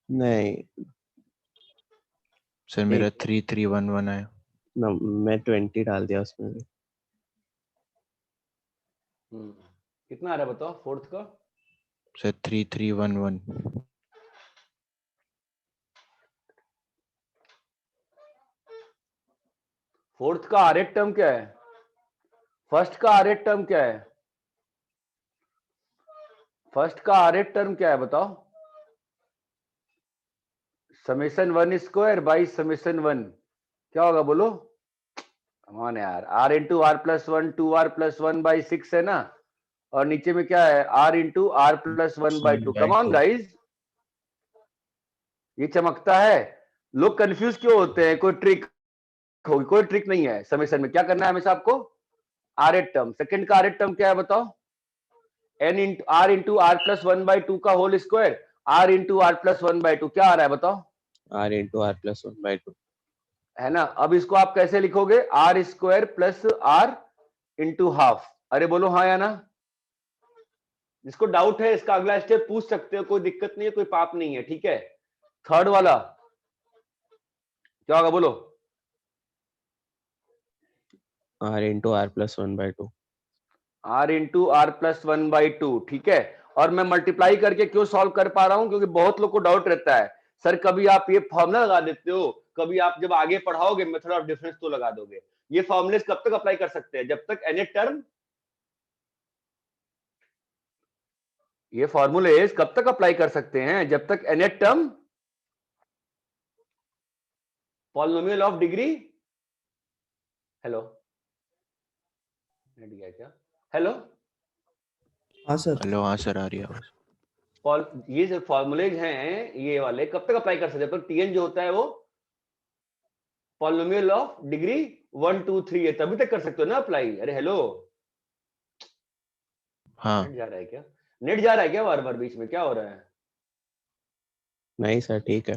नहीं सर मेरा एक 3311 है। ना, मैं 20 डाल दिया उसमें भी। कितना आ रहा है बताओ फोर्थ का? सर 3311। फोर्थ का आर टर्म क्या है? फर्स्ट का आर टर्म क्या है? फर्स्ट का आर टर्म क्या है बताओ? समेशन 1 स्क्वायर बाई समेशन 1 क्या होगा बोलो? कमान यार, are into r plus 1 2r+1/6 है ना, और नीचे में क्या है? r into r+1/2। कमान गाइस, ये चमकता है। लोग कंफ्यूज क्यों होते हैं? कोई ट्रिक होगी? कोई ट्रिक नहीं है। समेशन में क्या करना है हमेशा आपको? R term. सेकंड का आर टर्म क्या है बताओ? n इंटू r+1/2 का whole square, r into r+1/2 क्या आ रहा है बताओ? r into r+1/2 है ना। अब इसको आप कैसे लिखोगे? R square plus r into half. अरे बोलो हाँ या ना। जिसको डाउट है इसका अगला स्टेप पूछ सकते हो, कोई दिक्कत नहीं है, कोई पाप नहीं है, ठीक है। थर्ड वाला क्या होगा बोलो? r into r+1/2 r into r+1/2, ठीक है। और मैं मल्टीप्लाई करके क्यों सॉल्व कर पा रहा हूं? क्योंकि बहुत लोग को डाउट रहता है, सर कभी आप ये फॉर्मूला लगा देते हो, कभी आप जब आगे पढ़ाओगे मेथड ऑफ डिफरेंस तो लगा दोगे। ये फॉर्मूले कब तक अप्लाई कर सकते हैं? जब तक nth टर्म, ये फॉर्मूले कब तक अप्लाई कर सकते हैं? जब तक nth term polynomial of degree, hello net गया क्या? हेलो हाँ सर। हेलो, हाँ सर, आ रही है आवाज। ये जो फॉर्मूलेज हैं ये वाले कब तक अप्लाई कर सकते हैं? जब तक टीएन जो होता है वो पॉलिनोमियल ऑफ डिग्री 1 2 3 है, तभी तक कर सकते हो ना अप्लाई। अरे हेलो, हाँ नेट जा रहा है क्या? नेट जा रहा है क्या बार बार बीच में? क्या हो रहा है? नहीं सर ठीक है।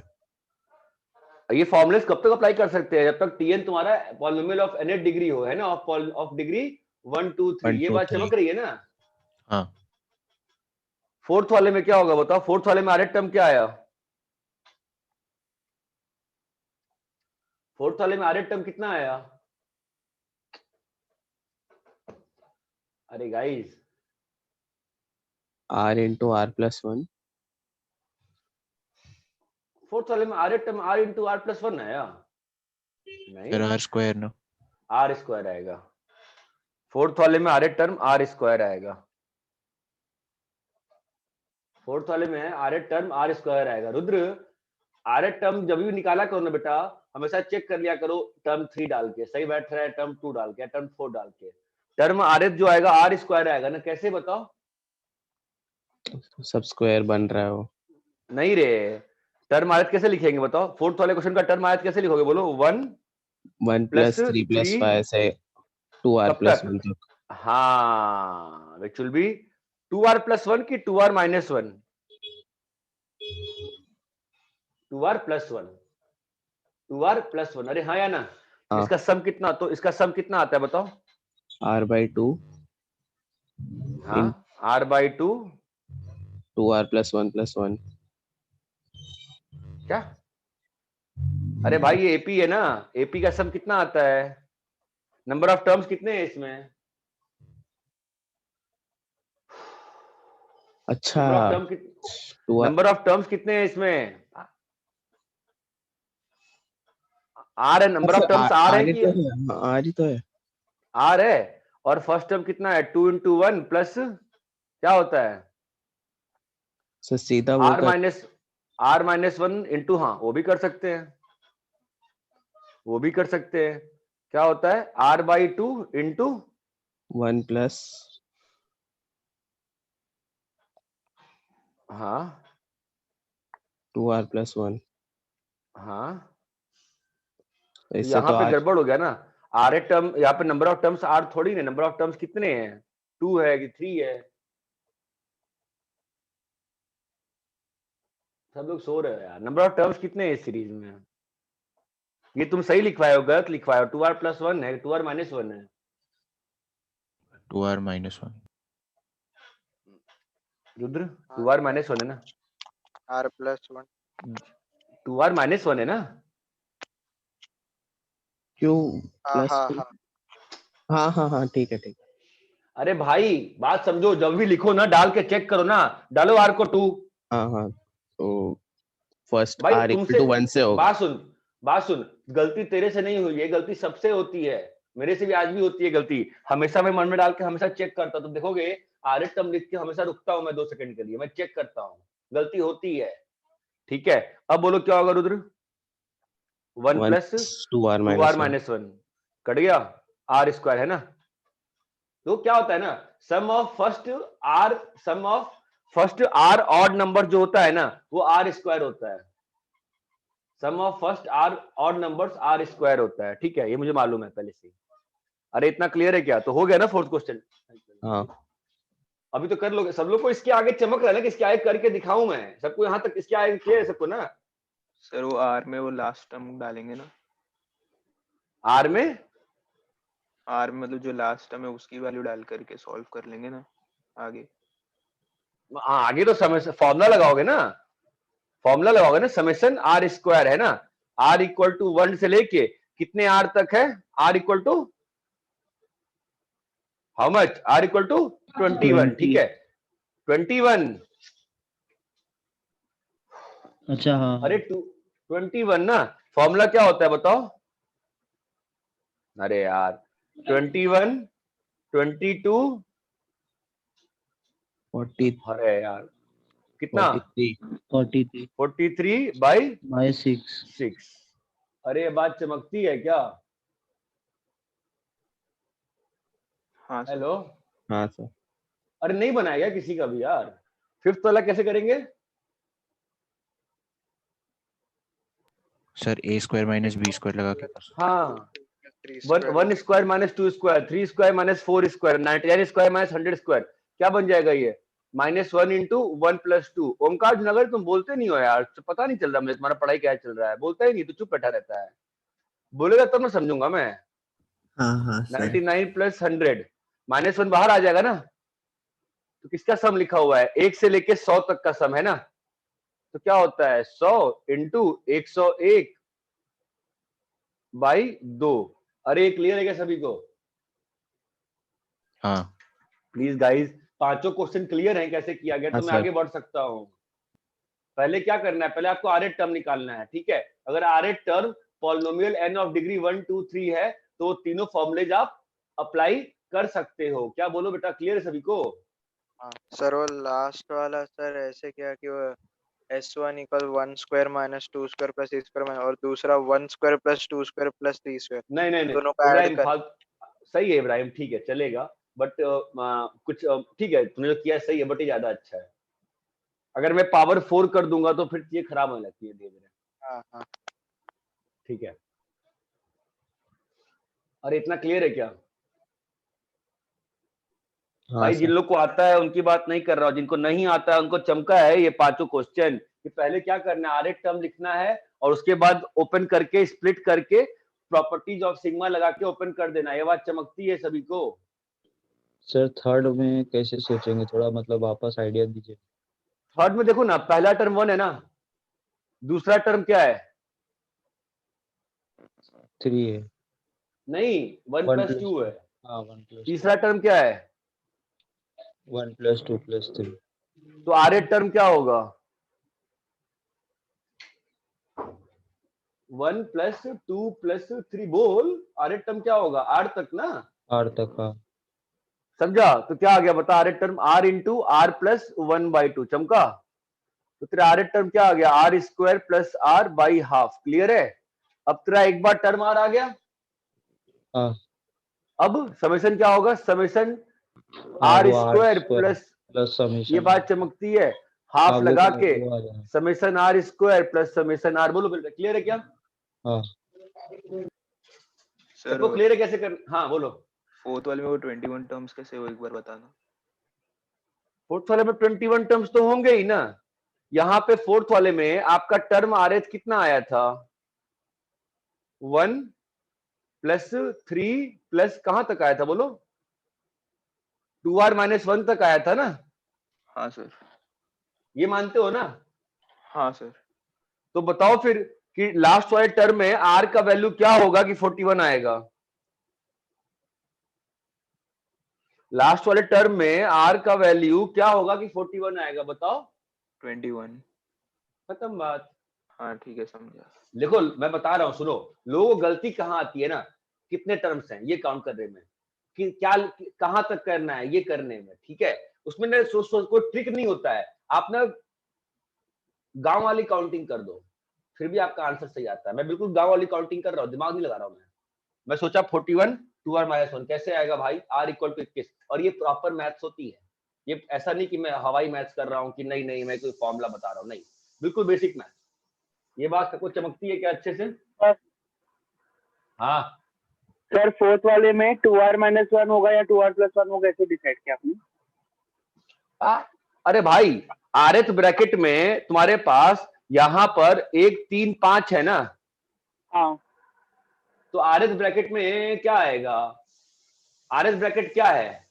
ये फॉर्मूलेज कब तक अप्लाई कर सकते हैं? जब तक टीएन तुम्हारा पॉलिनोमियल ऑफ nth डिग्री हो, है ना, ऑफ डिग्री 1 2 3। 1 ये 2 बात 3। चमक रही है ना। हाँ फोर्थ वाले में क्या होगा बताओ? फोर्थ वाले में आरेट टर्म क्या आया? फोर्थ वाले में आरेट टर्म कितना आया? अरे guys, r into r+1 fourth वाले में आरेट टर्म r इंटू r+1 आया? नहीं, सर, आर स्क्वायर ना। आर स्क्वायर आएगा। फोर्थ वाले में आरेट टर्म आर स्क्वायर आएगा। फोर्थ वाले में आरेट टर्म आर स्क्वायर आएगा। रुद्र, आरेट टर्म जब भी निकाला करो ना बेटा, हमेशा चेक कर लिया करो टर्म 3 डाल के सही बैठ रहा है, टर्म 2 डाल के, टर्म 4 डाल के। टर्म आरेट जो आएगा आर स्क्वायर आएगा ना। कैसे बताओ? सब स्क्वायर बन रहा है वो। नहीं रे, टर्म आयत कैसे लिखेंगे बताओ? फोर्थ वाले क्वेश्चन का टर्म आयत कैसे लिखोगे बोलो? 1 1 प्लस + 3 + 3 5 से 2r कब + तक? 1 तक। हाँ, विच विल बी 2r+1 की 2r-1? 2r+1, 2r+1। अरे हाँ या ना। हाँ। इसका सम कितना? तो इसका सम कितना आता है बताओ? r/2 हाँ, r/2 2r plus 1 plus 1. क्या? अरे भाई ये एपी है ना, एपी का सम कितना आता है? नंबर ऑफ टर्म्स कितने हैं इसमें? अच्छा नंबर ऑफ टर्म्स कितने हैं इसमें? आर है, नंबर ऑफ टर्म्स आर है कि आर ही तो है. आर है। और फर्स्ट टर्म कितना है? 2 into 1 प्लस क्या होता है? सर सीधा वो आर माइनस 1 इंटू, हाँ वो भी कर सकते हैं, वो भी कर सकते हैं। क्या होता है? आर बाई 2 इंटू 1 प्लस, हाँ 2r plus 1. हाँ, तो इससे यहाँ तो पे r गड़बड़ हो गया ना। आर ए टर्म, यहाँ पे नंबर ऑफ टर्म्स आर थोड़ी ना, नंबर ऑफ टर्म्स कितने हैं? 2 है कि 3 है? सब लोग सो रहे हो यार। नंबर ऑफ टर्म्स कितने हैं इस सीरीज में? ये तुम सही लिखवाए हो, गलत लिखवाए हो। 2r plus 1 है, 2r minus 1 है। 2r minus 1. Rudra 2r minus 1 है ना? r plus 1. 2r minus 1 है ना? क्यों हाँ प्लस? हाँ हाँ. हाँ हाँ हाँ ठीक है ठीक है. अरे भाई बात समझो, जब भी लिखो ना डाल के चेक करो ना। डालो r को 2। हाँ हाँ, तो फर्स्ट भाई r equal to 1 से होगा. बात सुन, गलती तेरे से नहीं हुई है, गलती सबसे होती है। मेरे से भी आज भी होती है गलती। हमेशा मैं मन में डाल के हमेशा चेक करता हूँ। तुम देखोगे आर एच टर्म लिख के हमेशा रुकता हूँ मैं 2 सेकंड के लिए, मैं चेक करता हूँ। गलती होती है, ठीक है। अब बोलो क्या होगा Rudra? 1 plus 2r 2r minus 1. Minus 1 cut गया, आर स्क्वायर है ना। तो क्या होता है ना, sum of first R odd number जो होता है ना, वो आर स्क्वायर होता है। Sum of first R odd numbers R square होता है, ठीक है। ये मुझे मालूम है पहले से। अरे इतना क्लियर है क्या? तो हो गया ना फोर्थ क्वेश्चन। हाँ अभी तो कर लोगे सब लोग को। इसके आगे चमक रहा है ना कि इसके आगे करके दिखाऊं मैं सबको। यहाँ तक इसके आगे किया है सबको ना? सर वो आर में वो लास्ट टर्म डालेंगे ना? आर में मतलब जो लास्ट टर्म है उसकी वैल्यू डाल करके सॉल्व कर लेंगे ना आगे। हाँ, आगे तो फॉर्मूला लगाओगे ना, फॉर्मूला लगाओगे ना। समेशन आर स्क्वायर है ना, आर इक्वल टू 1 से लेके कितने आर तक है? R equal to how much? R equal to 21, ठीक है 21। अच्छा हाँ. अरे 21 ना, फॉर्मूला क्या होता है बताओ? अरे यार 21 22 40 अरे यार कितना? 43 बाई 6। अरे ये बात चमकती है क्या? हाँ सर। हेलो, हाँ सर. अरे नहीं बनाया क्या किसी का भी यार? फिफ्थ वाला कैसे करेंगे? Sir a square minus b square लगा के कर सकते हाँ, 1 square minus 2 square, 3 square minus 4 square, 99 square minus 100 square. क्या बन जाएगा ये? -1 इंटू 1 प्लस 2। ओमकार नगर तुम बोलते नहीं हो यार, तो पता नहीं चल रहा मुझे तुम्हारा पढ़ाई क्या चल रहा है। बोलता ही नहीं, तो चुप बैठा रहता है। बोलेगा तब मैं समझूंगा मैं। हाँ हाँ सर. 99 प्लस 100 -1 बाहर आ जाएगा ना। तो किसका सम लिखा हुआ है? 1 से लेके 100 तक का सम है ना। तो क्या होता है 100 इंटू 101 बाई 2। अरे ये क्लियर है क्या सभी को? हाँ प्लीज गाइस, पांचों क्वेश्चन क्लियर हैं कैसे किया गया? तो मैं आगे बढ़ सकता हूँ। पहले क्या करना है? पहले आपको आर एट टर्म निकालना है, ठीक है। अगर rth term polynomial n of degree 1 2 3 है तो तीनों फॉर्मूलेज आप अप्लाई कर सकते हो। क्या बोलो बेटा, क्लियर है सभी को? सर वो लास्ट वाला सर ऐसे किया कि वो S1 equal 1 square minus 2 square plus 3 square और दूसरा 1 square plus 2 square plus 3 square नहीं दोनों का ऐड कर। सही है इब्राहिम, ठीक है चलेगा। बट कुछ ठीक है, तुमने जो किया सही है, बट ये ज्यादा अच्छा है। अगर मैं पावर 4 कर दूंगा तो फिर ये खराब होने लगती है धीरे धीरे। हाँ हाँ ठीक है। अरे इतना क्लियर है क्या? हाँ भाई सर. जिन लोग को आता है उनकी बात नहीं कर रहा हूँ, जिनको नहीं आता है उनको चमका है ये पांचों क्वेश्चन। कि पहले क्या करना है, आर एट टर्म लिखना है और उसके बाद ओपन करके स्प्लिट करके प्रॉपर्टीज ऑफ सिग्मा लगा के ओपन कर देना। ये बात चमकती है सभी को? सर थर्ड में कैसे सोचेंगे, थोड़ा मतलब वापस आइडिया दीजिए. थर्ड में देखो ना, पहला टर्म 1 है ना, दूसरा टर्म क्या है? 3 है। नहीं, 1 1 प्लस 2 है। हाँ 1 + 2 तीसरा टर्म क्या है? 1 + 2 + 3 तो आर टर्म क्या होगा? 1 + 2 + 3 बोल, आर टर्म क्या होगा? आर तक ना, R तक। हाँ समझा? तो क्या आ गया बता? R term r into r plus 1/2। चमका? तो तेरा आर टर्म क्या आ गया? r² plus r by half. Clear है? अब तेरा एक बार टर्म आर आ गया। हाँ अब समेशन क्या होगा? समेशन हाँ, वो r² R² प्लस, प्लस ये समेशन। बात चमकती है, हाँ हाफ लगा के वो आ जाएगा। Summation r² plus summation r। बोलो बेटा, क्लियर है क्या? हाँ सर सबको क्लियर है कैसे कर? हाँ बोलो। फोर्थ वाले में वो 21 टर्म्स कैसे हो, एक बार बताना। फोर्थ वाले में 21 टर्म्स तो होंगे ही ना। यहाँ पे फोर्थ वाले में आपका टर्म आर कितना आया था? 1 + 3 प्लस कहां तक आया था बोलो? 2r - 1 तक आया था ना। हाँ सर। ये मानते हो ना? हाँ सर। तो बताओ फिर कि लास्ट वाले टर्म में r का वैल्यू क्या होगा कि 41 आएगा? लास्ट वाले टर्म में r का वैल्यू क्या होगा कि 41 आएगा? बताओ। 21। खत्म बात। हाँ ठीक है, समझा। देखो मैं बता रहा हूं, सुनो। लोगों को गलती कहां आती है ना, कितने टर्म्स हैं ये काउंट करने में, कि क्या कहां तक करना है ये करने में, ठीक है? उसमें ना सोच कोई ट्रिक नहीं होता है। आप ना गांव वाली काउंटिंग कर दो, फिर भी आपका आंसर सही आता है। मैं बिल्कुल गांव वाली काउंटिंग कर रहा हूँ, दिमाग नहीं लगा रहा हूं मैं सोचा 41 2r - 1 कैसे आएगा भाई? r = 21। और ये प्रॉपर मैथ्स होती है। ये ऐसा नहीं कि मैं हवाई मैथ्स कर रहा हूँ कि नहीं नहीं मैं कोई फॉर्मूला बता रहा हूँ, नहीं, बिल्कुल बेसिक मैथ्स। ये बात सबको चमकती है क्या अच्छे से? हाँ सर फोर्थ वाले में 2r - 1 होगा या 2r + 1 होगा, ऐसे डिसाइड किया आपने? अरे भाई, आरएथ ब्रैकेट में तुम्हारे पास यहां पर 1 3 5 है ना, हाँ तो आरएथ ब्रैकेट में क्या आएगा? आरएथ ब्रैकेट क्या है?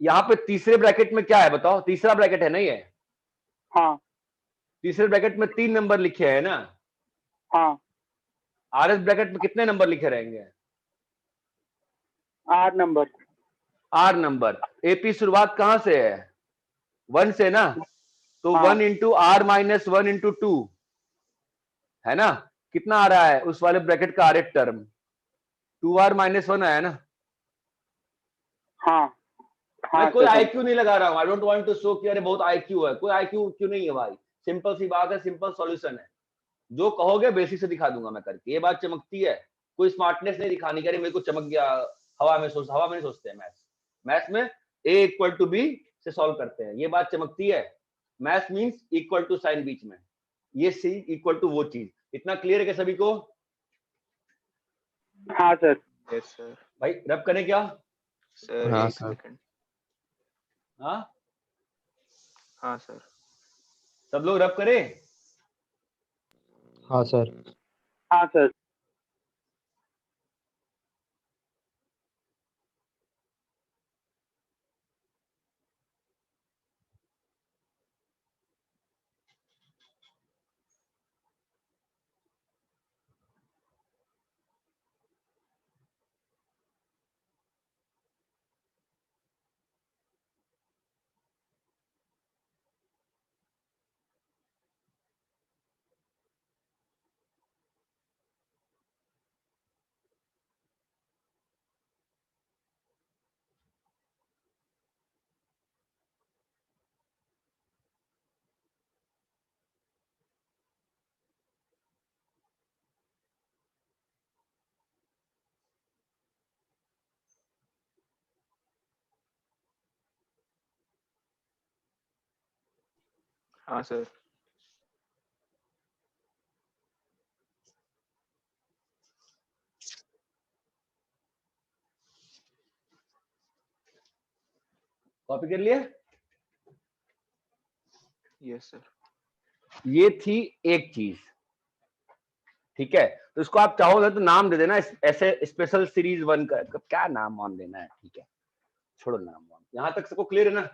यहाँ पे तीसरे ब्रैकेट में क्या है बताओ? तीसरा ब्रैकेट है ना ये? हाँ तीसरे ब्रैकेट में 3 नंबर लिखे हैं ना। हाँ आरएस ब्रैकेट में कितने नंबर लिखे रहेंगे? 8 नंबर। 8 नंबर। एपी शुरुआत कहां से है? 1 से ना, तो हाँ 1 × r - 1 × 2 है ना। कितना आ रहा है उस वाले ब्रैकेट का आरएथ टर्म? 2r - 1 आया ना। हाँ मैं हाँ कोई सर। आईक्यू नहीं लगा रहा हूं। I don't want to show कि अरे बहुत आईक्यू है, कोई आईक्यू क्यों नहीं है भाई। सिंपल सी बात है, सिंपल सॉल्यूशन है। जो कहोगे बेसिक से दिखा दूंगा मैं करके। ये बात चमकती है। कोई स्मार्टनेस नहीं दिखानी कि अरे मेरे को चमक गया। हवा में नहीं सोचते हैं मैथ्स। मैथ्स में a = b से सॉल्व करते हैं। ये बात चमकती है। Maths means equal to sign बीच में, ये सी इक्वल टू वो चीज। इतना क्लियर है क्या सभी को? हाँ सर। Yes sir. भाई रब करें क्या? सर हाँ एक सर। सेकंड। हाँ हाँ सर। सब लोग रब करें। हाँ सर। हाँ सर। हाँ सर। कॉपी कर लिए? Yes sir. ये थी एक चीज, ठीक है। तो इसको आप चाहोगे तो नाम दे देना ऐसे, स्पेशल सीरीज 1 का क्या नाम मान देना है, ठीक है। छोड़ो नाम वाम। यहां तक सबको क्लियर है ना?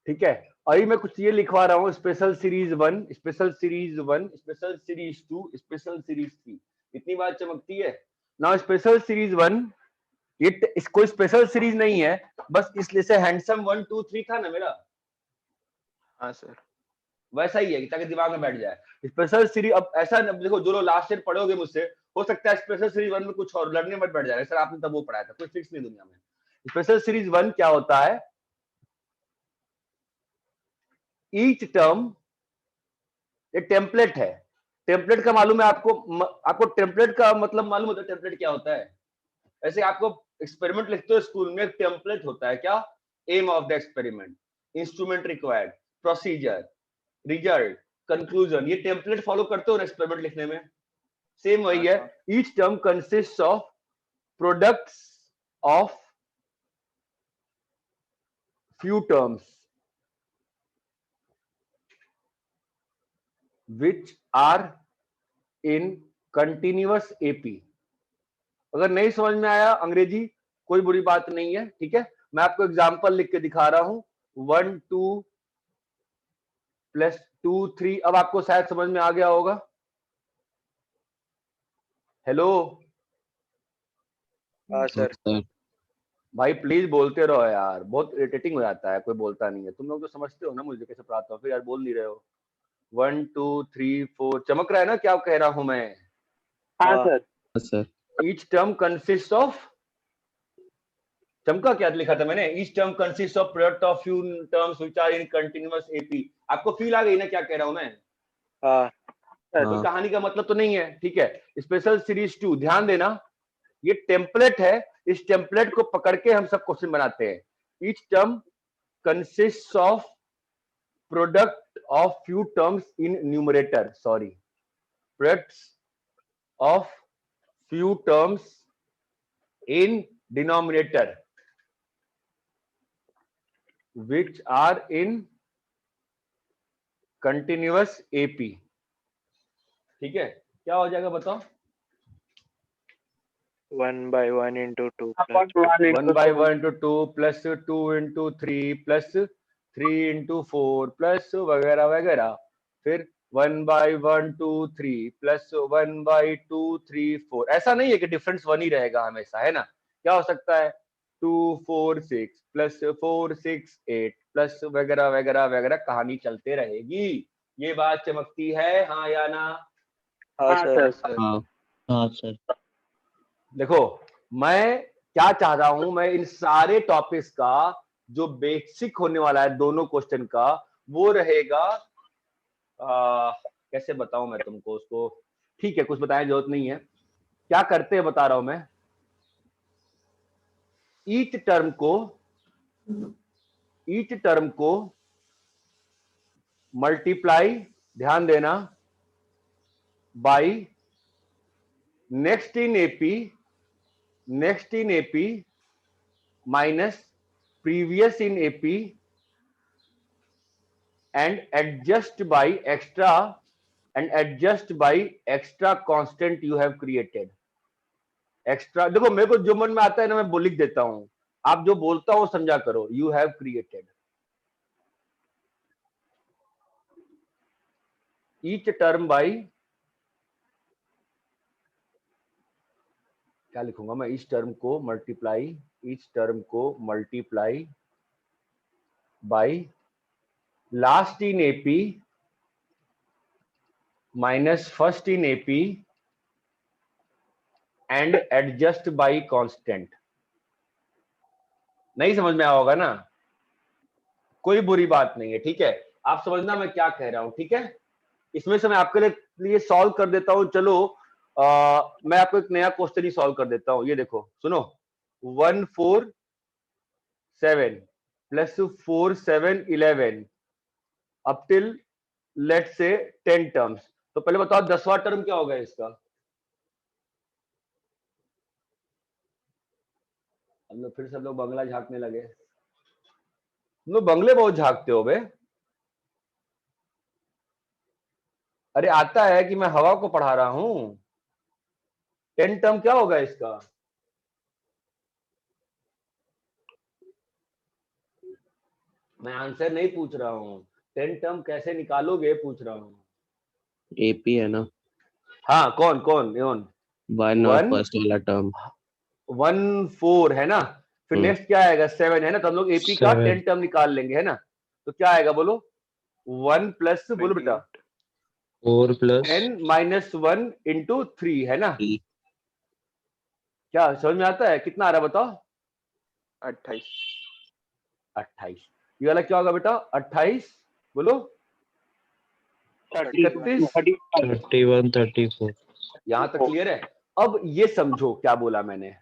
ठीक है। अभी मैं कुछ ये लिखवा रहा हूँ, special series 1, special series 1, special series 2, special series 3, इतनी बात चमकती है ना। स्पेशल सीरीज 1 ये कोई स्पेशल सीरीज नहीं है, बस इसलिए से हैंडसम 1 2 3 था ना मेरा, हाँ सर। वैसा ही है ताकि दिमाग में बैठ जाए। स्पेशल सीरीज अब ऐसा देखो, जो लोग लास्ट ईयर पढ़ोगे मुझसे, हो सकता है स्पेशल सीरीज 1 में कुछ और लड़ने मत बैठ जाए, सर आपने तब वो पढ़ाया था, कोई फिक्स नहीं दुनिया में। स्पेशल सीरीज 1 क्या होता है, ईच टर्म, ये टेम्पलेट है। टेम्पलेट का मालूम है आपको, आपको टेम्पलेट का मतलब मालूम होता है टेम्पलेट क्या होता है? ऐसे आपको एक्सपेरिमेंट लिखते हो स्कूल में, एक टेम्पलेट होता है, क्या? Aim of the experiment, instrument required, procedure, result, conclusion, ये टेम्पलेट फॉलो करते हो ना एक्सपेरिमेंट लिखने में, सेम वही है। Each term consist of products of few terms which are in continuous AP। अगर नहीं समझ में आया अंग्रेजी, कोई बुरी बात नहीं है, ठीक है। मैं आपको एग्जांपल लिख के दिखा रहा हूं, 1 2 + 2 3। अब आपको शायद समझ में आ गया होगा। हेलो हाँ सर। भाई प्लीज बोलते रहो यार, बहुत इरिटेटिंग हो जाता है कोई बोलता नहीं है। तुम लोग तो समझते हो ना मुझे कैसे पढ़ाता हूँ, फिर यार बोल नहीं रहे हो। 1 2 3 4 चमक रहा है ना क्या कह रहा हूं मैं? हाँ हाँ। Sir. Sir Each term consists of, चमका क्या लिखा था मैंने? Each term consists of product of few terms which are in continuous AP। आपको फील आ गई ना क्या कह रहा हूं मैं? हाँ। कोई कहानी का मतलब तो नहीं है, ठीक है। स्पेशल सीरीज 2 ध्यान देना, ये टेम्पलेट है, इस टेम्पलेट को पकड़ के हम सब क्वेश्चन बनाते हैं। Each term consists of product of few terms in numerator, sorry, products of few terms in denominator which are in continuous AP। ठीक है, क्या हो जाएगा बताओ? 1/1 into 2 Upon plus 1 1 into by 2 1 to 2 plus 2 into 3 plus 3 into 4 plus वगैरह वगैरह, फिर 1 by 1 2 3 plus 1 by 2 3 4। ऐसा नहीं है कि डिफरेंस 1 ही रहेगा हमेशा, है ना? क्या हो सकता है? 2 4 6 plus 4 6 8 plus वगैरह वगैरह वगैरह, कहानी चलते रहेगी। ये बात चमकती है, हाँ या ना? हाँ हाँ सर। सर। हाँ सर। देखो मैं क्या चाह रहा हूं, मैं इन सारे टॉपिक्स का जो बेसिक होने वाला है दोनों क्वेश्चन का, वो रहेगा कैसे बताऊं मैं तुमको उसको, ठीक है कुछ बताने की जरूरत नहीं है। क्या करते हैं बता रहा हूं मैं। ईच टर्म को मल्टीप्लाई, ध्यान देना, by next in AP minus previous in AP and adjust by extra constant you have created। Extra देखो, मेरे को जो मन में आता है ना मैं वो लिख देता हूं, आप जो बोलता हो समझा करो। You have created each term by, क्या लिखूंगा मैं? ईच टर्म को multiply by last in AP minus first in AP and adjust by constant. नहीं समझ में आया होगा ना? कोई बुरी बात नहीं है, ठीक है। आप समझना मैं क्या कह रहा हूं, ठीक है। इसमें से मैं आपके लिए सॉल्व कर देता हूं। चलो मैं आपको एक नया क्वेश्चन ही सॉल्व कर देता हूं। ये देखो सुनो, 1 4 7 प्लस 4 7 11 अप टिल लेट से 10 टर्म्स। तो पहले बताओ 10वां टर्म क्या होगा इसका? हम लोग फिर सब लोग बंगला झांकने लगे। तुम लोग बंगले बहुत झांकते हो बे। अरे आता है कि मैं हवा को पढ़ा रहा हूं। 10 टर्म क्या होगा इसका? मैं आंसर नहीं पूछ रहा हूँ, 10 टर्म कैसे निकालोगे पूछ रहा हूँ। एपी है ना, हाँ कौन कौन योन? 1 और वन फर्स्ट वाला टर्म। 1 4 है ना, फिर हम्म। नेक्स्ट क्या आएगा 7 है ना, तो हम लोग एपी का 10 टर्म निकाल लेंगे है ना, तो क्या आएगा बोलो? 1 प्लस बोलो बेटा 4 प्लस 10 माइनस 1 इंटू 3 है ना, 3। क्या समझ में आता है? कितना आ रहा है बताओ? 28। 28। ये वाला क्या होगा बेटा? 28 बोलो 31। 31 34। यहां तक क्लियर है? अब ये समझो क्या बोला मैंने,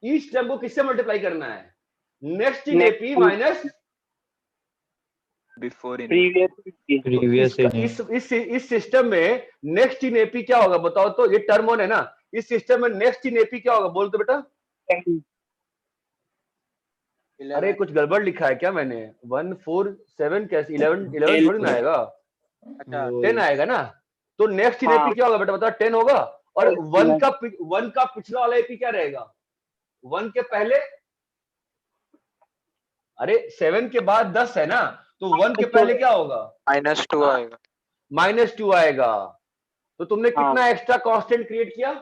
ईच टर्म को किससे मल्टीप्लाई करना है? Next in AP minus before in previous इस सिस्टम में नेक्स्ट इन एपी क्या होगा बताओ तो? ये टर्म 1 है ना, इस सिस्टम में नेक्स्ट इन एपी क्या होगा बोल तो बेटा? अरे कुछ गड़बड़ लिखा है क्या मैंने? 1 4 7 कैसे 11 थोड़ी ना आएगा, 10 आएगा ना, तो नेक्स्ट इन एपी क्या होगा बेटा बताओ? 10 होगा। और 1 का पिछला वाला एपी क्या रहेगा? 1 के पहले, अरे 7 के बाद 10 है ना, तो 1 के पहले क्या होगा? -2 आएगा। -2 आएगा। तो तुमने कितना एक्स्ट्रा कांस्टेंट क्रिएट किया?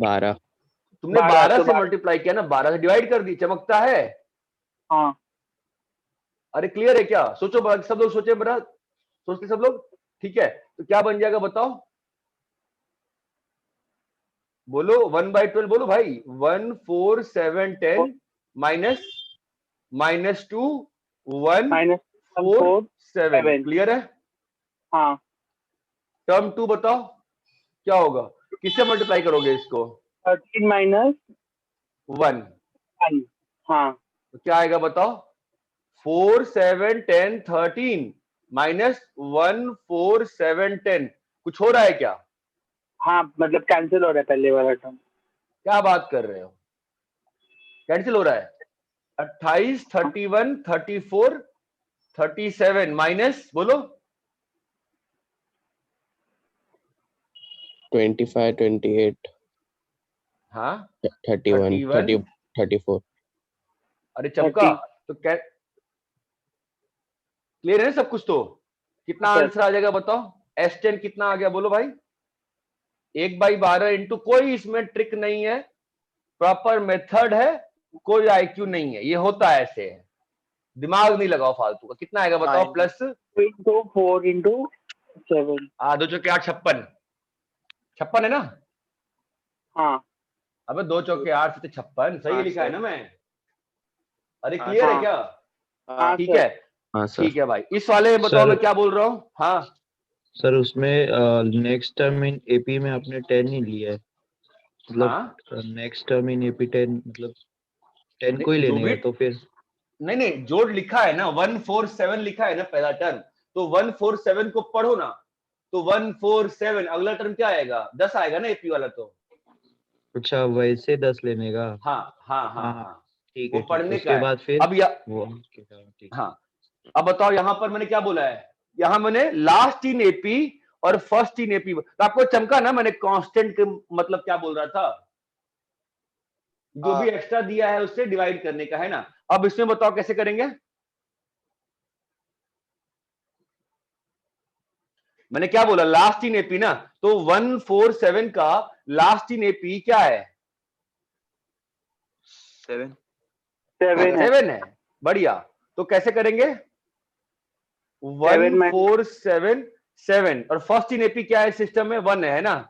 12। तुमने 12 से मल्टीप्लाई किया ना, 12 से डिवाइड कर दी, चमकता है? हाँ। अरे क्लियर है क्या? सोचो सब लोग सोचे बड़ा, सोचते सब लोग, ठीक है? तो क्या बन जाएगा बताओ? बोलो 1/12 बोलो भाई। 1 4 7 10 माइनस -2 1 4 7 क्लियर है? हाँ। टर्म 2 बताओ क्या होगा? किससे मल्टीप्लाई करोगे इसको? 13 माइनस 1। 1। हाँ। तो क्या आएगा बताओ? 4 7 10 13 माइनस 1 4 7 10। कुछ हो रहा है क्या? हाँ मतलब कैंसिल हो रहा है पहले वाला टर्म। क्या बात कर रहे हो? कैंसिल हो रहा है? 28 31 34 37 माइनस बोलो 25 28 हाँ 31 30 34। अरे चमका, तो क्लियर है सब कुछ? तो कितना आंसर आ जाएगा बताओ? S10 कितना आ गया बोलो भाई? 1/12 इंटू, कोई इसमें ट्रिक नहीं है, प्रॉपर मेथड है, कोई IQ नहीं है, ये होता है ऐसे, दिमाग नहीं लगाओ फालतू का। कितना आएगा बताओ? Plus 4 into 7। 2 चौके 8 56। 56 है ना? हाँ। अबे 2 चौके 8 से 56 सही हाँ, लिखा है सर। ना मैं? अरे हाँ, क्लियर है हाँ। क्या? हाँ, ठीक है, हाँ सर। ठीक है भाई। इस वाले में बताओ सर- मैं क्या बोल रहा हूँ? हाँ सर उसमें नेक्स्ट टर्म इन एपी में आपने 10 ही लिया है, मतलब हाँ नेक्स्ट टर्म इन एपी 10 मतलब 10 को ही जो लेने भी, हैं तो फिर नहीं जोड़ लिखा है ना, 147 लिखा है ना पहला टर्म, तो 147 को पढ़ो ना, तो 147 अगला टर्म क्या आएगा? 10 आएगा ना एपी वाला तो। अच्छा वैसे 10 लेने का। हाँ हाँ हाँ हाँ हाँ, ठीक वो है पढ़ने उसके का है। बाद फिर अब वो ठीक। हाँ, अब बताओ यहाँ पर मैंने क्या बोला है? यहाँ मैंने लास्ट इन एपी और फर्स्ट इन एपी, तो आपको चमका ना मैंने कांस्टेंट के मतलब क्या बोल रहा था? जो भी एक्स्ट्रा दिया है उससे डिवाइड करने का है ना। अब इसमें बताओ कैसे करेंगे? मैंने क्या बोला? लास्ट इन एपी ना, तो 147 का लास्ट इन एपी क्या है? 7। 7 है। बढ़िया, तो कैसे करेंगे? 1477 और फर्स्ट इन एपी क्या है सिस्टम में? 1 है ना?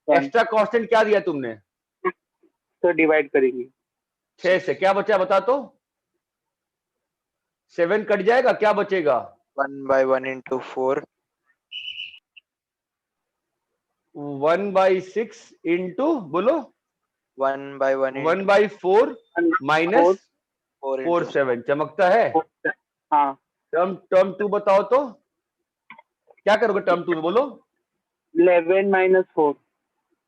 एक्स्ट्रा कांस्टेंट क्या दिया तुमने? तो डिवाइड करेंगे 6 से। क्या बचा बता तो? 7 कट जाएगा, क्या बचेगा? 1/1 इंटू 4। 1/6 इंटू बोलो 1/1 1/4 माइनस 4 4 7। चमकता है? हाँ। टर्म 2 बताओ तो क्या करोगे टर्म 2 में बोलो? 11 माइनस 4।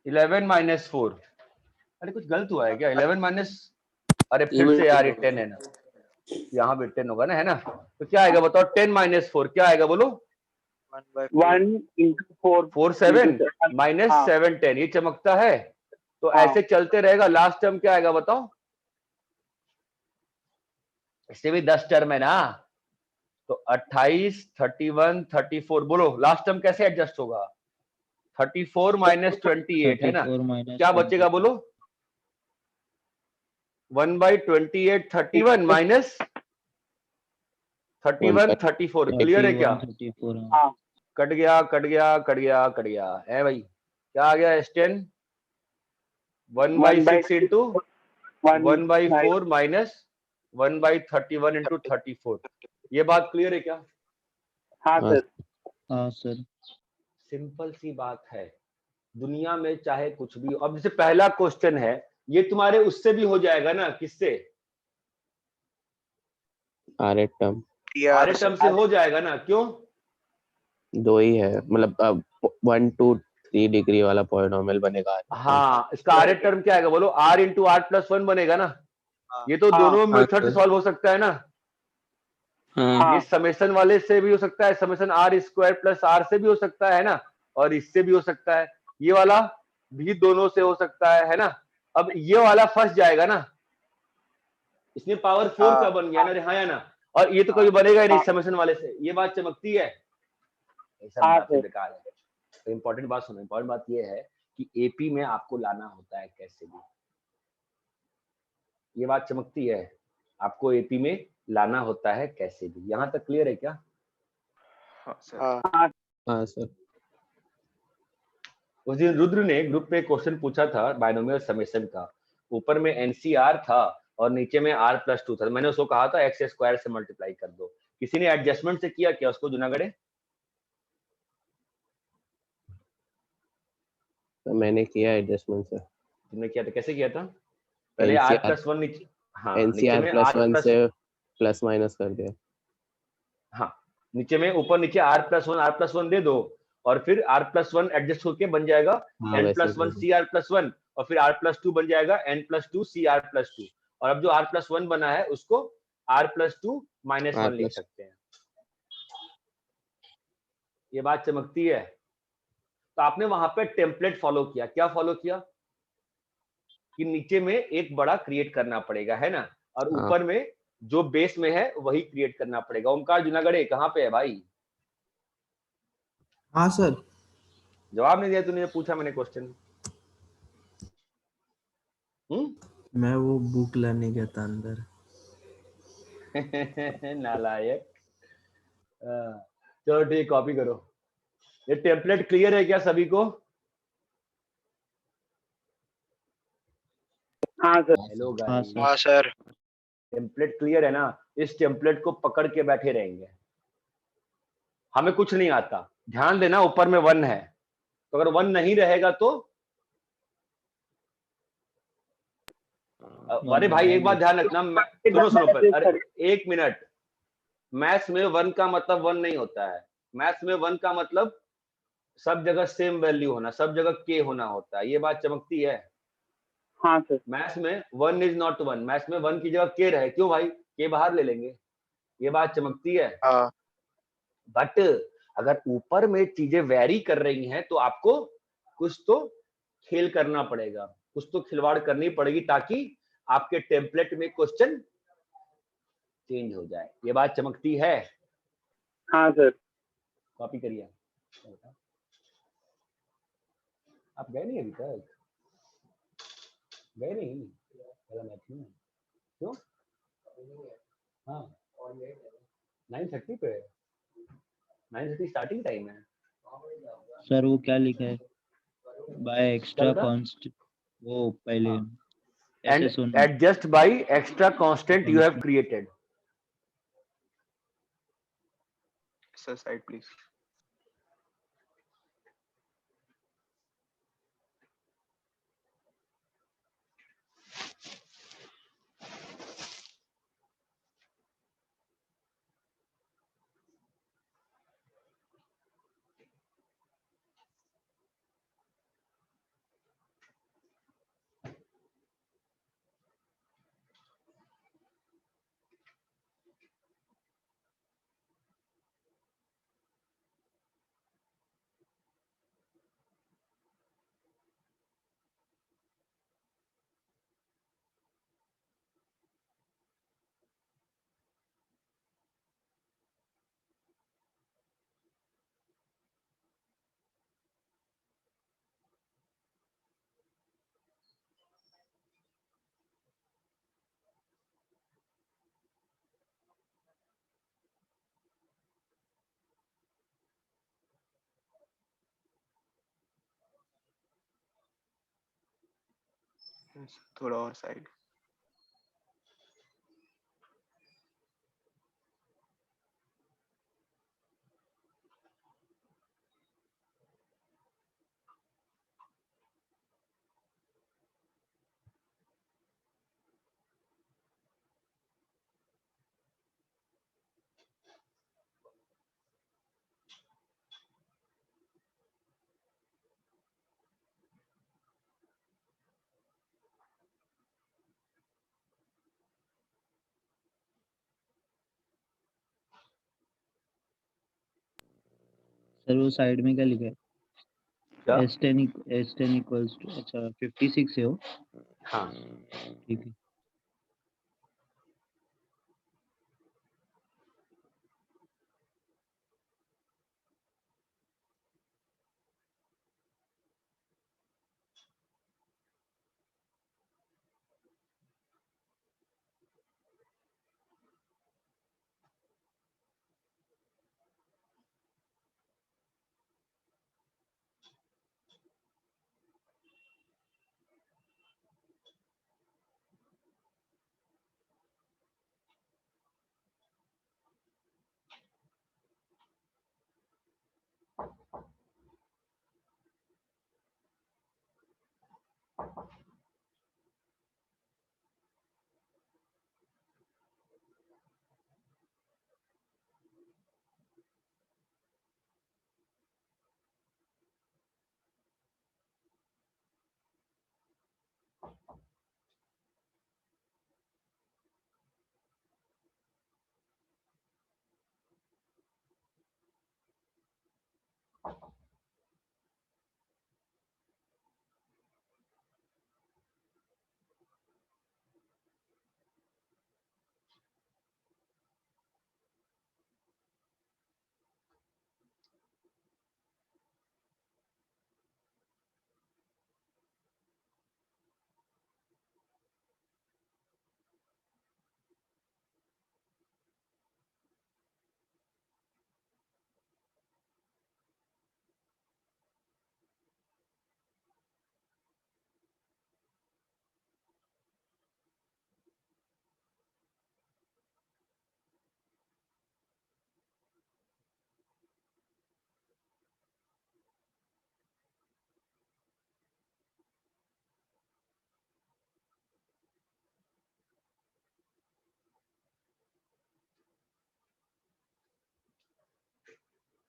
11 माइनस 4। अरे कुछ गलत हुआ है क्या? 11 माइनस, अरे फिर से यार ये 10 है ना, यहाँ भी 10 होगा ना, है ना? तो क्या आएगा बताओ? 10 माइनस 4 क्या आएगा बोलो? 1 इंटू 4 4 7 माइनस 7 10। ये चमकता है? तो ऐसे चलते रहेगा। लास्ट टर्म क्या आएगा बताओ? इससे भी 10 टर्म है ना, तो 28, 31, 34, बोलो लास्ट टर्म कैसे एडजस्ट होगा? 34 माइनस 28 है ना, 34 माइनस क्या बचेगा बोलो? 1/28 31 माइनस 31 34, क्लियर है क्या? 34 हाँ कट गया कट गया कट गया कट गया है भाई, क्या आ गया S10? 1/6 इंटू 1/4 माइनस 1/31 इंटू 34, ये बात क्लियर है क्या? हाँ हाँ। सर। हाँ सर। सिंपल सी बात है, दुनिया में चाहे कुछ भी हो। अब जैसे पहला क्वेश्चन है, ये तुम्हारे उससे भी हो जाएगा ना, किससे? Rth term r term से हो जाएगा ना, क्यों? दो ही है, मतलब अब 1 to 3 डिग्री वाला पॉलिनोमियल बनेगा R term। हाँ, इसका आर टर्म क्या आएगा बोलो? R इंटू आर प्लस 1 बनेगा ना, ये तो दोनों मेथड से सॉल्व हो सकता है ना, ये समेशन वाले से भी हो सकता है, summation are square plus r से भी हो सकता है ना, और इससे भी हो सकता है, ये वाला भी दोनों से हो सकता है ना। अब ये वाला फंस जाएगा ना, इसमें पावर 4 का बन गया ना, हाँ या ना, और ये तो कभी बनेगा ही नहीं समेशन वाले से, ये बात चमकती है, ये सब बातें बेकार है। तो इंपॉर्टेंट बात सुनो, इंपॉर्टेंट बात ये है कि एपी में आपको लाना होता है कैसे भी, ये बात चमकती है, आपको एपी में लाना होता है कैसे भी। यहां तक क्लियर है क्या? हाँ सर। हाँ सर। उस दिन रुद्र ने ग्रुप पे क्वेश्चन पूछा था बाइनोमियल समेशन का, ऊपर में एनसीआर था और नीचे में r प्लस 2 था, मैंने उसको कहा था एक्स स्क्वायर से मल्टीप्लाई कर दो, किसी ने एडजस्टमेंट से किया क्या उसको जुनागढ़े? तो मैंने किया एडजस्टमेंट से। तुमने किया था, कैसे किया था? पहले r प्लस 1 नीचे, हाँ नीचे एनसीआर में प्लस r 1 प्लस, से प्लस माइनस कर दिया। हाँ नीचे में, ऊपर नीचे r प्लस 1 दे दो, और फिर r प्लस 1 एडजस्ट होके बन जाएगा हाँ, n वैसे प्लस 1 सी आर प्लस 1, और फिर r प्लस 2 बन जाएगा n plus 2 C r plus 2, और अब जो r प्लस 1 बना है उसको r प्लस 2 माइनस R 1 लिख plus- सकते हैं, ये बात चमकती है। तो आपने वहां पे टेम्पलेट फॉलो किया, क्या फॉलो किया कि नीचे में एक बड़ा क्रिएट करना पड़ेगा, है ना, और हाँ। ऊपर में जो बेस में है वही क्रिएट करना पड़ेगा। ओमकार जुनागढ़े कहाँ पे है भाई? हाँ सर। जवाब नहीं दिया तूने, पूछा मैंने क्वेश्चन। मैं वो बुक लाने गया था अंदर। नालायक। चलो ठीक, कॉपी करो। ये टेम्पलेट क्लियर है क्या सभी को? हाँ सर। हेलो हाँ गाइस, सर। हाँ सर। टेम्पलेट क्लियर है ना? इस टेम्पलेट को पकड़ के बैठे रहेंगे, हमें कुछ नहीं आता, ध्यान देना ऊपर में 1 है, तो अगर 1 नहीं रहेगा तो अरे भाई एक बात ध्यान रखना, सुनो सुनो पर, अरे एक मिनट, मैथ्स में 1 का मतलब 1 नहीं होता है, मैथ्स में 1 का मतलब सब जगह सेम वैल्यू होना, सब जगह के होना होता है, ये बात चमकती है। हाँ सर। मैथ्स में 1 इज नॉट 1, मैथ्स में 1 की जगह के रहे, क्यों भाई? के बाहर ले लेंगे, ये बात चमकती है। हाँ। बट अगर ऊपर में चीजें वेरी कर रही हैं तो आपको कुछ तो खेल करना पड़ेगा, कुछ तो खिलवाड़ करनी पड़ेगी, ताकि आपके टेम्पलेट में क्वेश्चन चेंज हो जाए, ये बात चमकती है। हाँ सर। कॉपी करिए। आप गए नहीं अभी तक? गए नहीं पहला मैच में? क्यों? हाँ 9:30 पे, 9:30 स्टार्टिंग टाइम है। सर वो क्या लिखा है? बाय एक्स्ट्रा था? कांस्ट, वो पहले हाँ। ऐसे And सुनना। adjust by extra constant you have created. Sir side please. थोड़ा और साइड। सर वो साइड में क्या लिखा है? क्या? S10 इक्वल्स टू, अच्छा 56 है वो, हाँ ठीक है।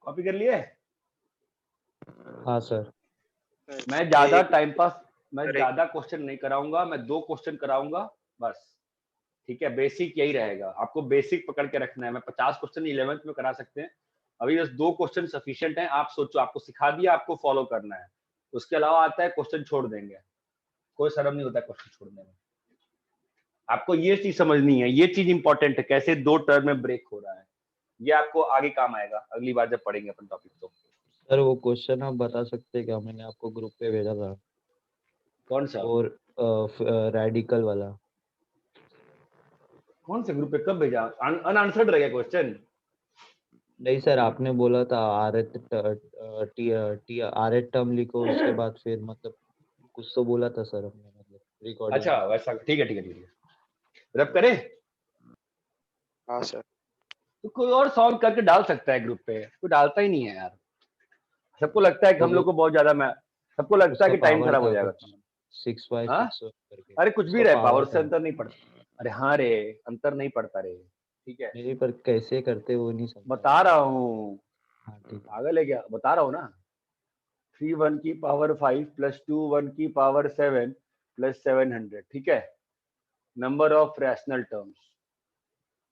कॉपी कर लिए? हाँ सर। मैं ज्यादा एक- टाइम पास, मैं सर, एक- ज्यादा क्वेश्चन नहीं कराऊंगा, मैं 2 क्वेश्चन कराऊंगा बस, ठीक है? बेसिक यही रहेगा, आपको बेसिक पकड़ के रखना है। मैं 50 क्वेश्चन 11th में करा सकते हैं, अभी बस 2 क्वेश्चन सफिशिएंट हैं। आप सोचो, आपको सिखा दिया, आपको फॉलो करना है, उसके अलावा आता है क्वेश्चन छोड़ देंगे, कोई शर्म नहीं होता क्वेश्चन छोड़ने में। आपको ये चीज समझनी है, ये चीज इंपॉर्टेंट है, कैसे 2 टर्म में ब्रेक हो रहा है, ये आपको आगे काम आएगा अगली बार जब पढ़ेंगे अपन टॉपिक। तो सर वो क्वेश्चन आप बता सकते हैं क्या? मैंने आपको ग्रुप पे भेजा था, कौन सा? और रेडिकल वाला। कौन से ग्रुप पे कब भेजा? अनआंसर्ड रह गया क्वेश्चन? नहीं सर, आपने बोला था आर एट टर्म लिखो, उसके बाद फिर मतलब कुछ तो बोला था सर हमने, मतलब रिकॉर्डिंग अच्छा में। वैसा, ठीक है ठीक है ठीक है। रब करे हाँ सर। तो कोई और सॉल्व करके डाल सकता है ग्रुप पे, कोई डालता ही नहीं है यार। सबको लगता है कि हम तो लोग को बहुत ज्यादा, मैं सबको लगता है उसका कि टाइम पावर खराब हो था जाएगा। कुछ 6 बाय 6 हाँ, करके, अरे कुछ भी उसका रहे, पावर पावर से था। अंतर नहीं पड़ता। अरे हाँ रे, अंतर नहीं पड़ता रे, ठीक है? नहीं, पर कैसे करते वो नहीं समझा बता मुझे। रहा हूँ, हाँ ठीक है। पागल है क्या? बता रहा हूँ ना। 3 1 की पावर 5 प्लस 2 1 की पावर 7 प्लस 700, ठीक है? Number of rational terms.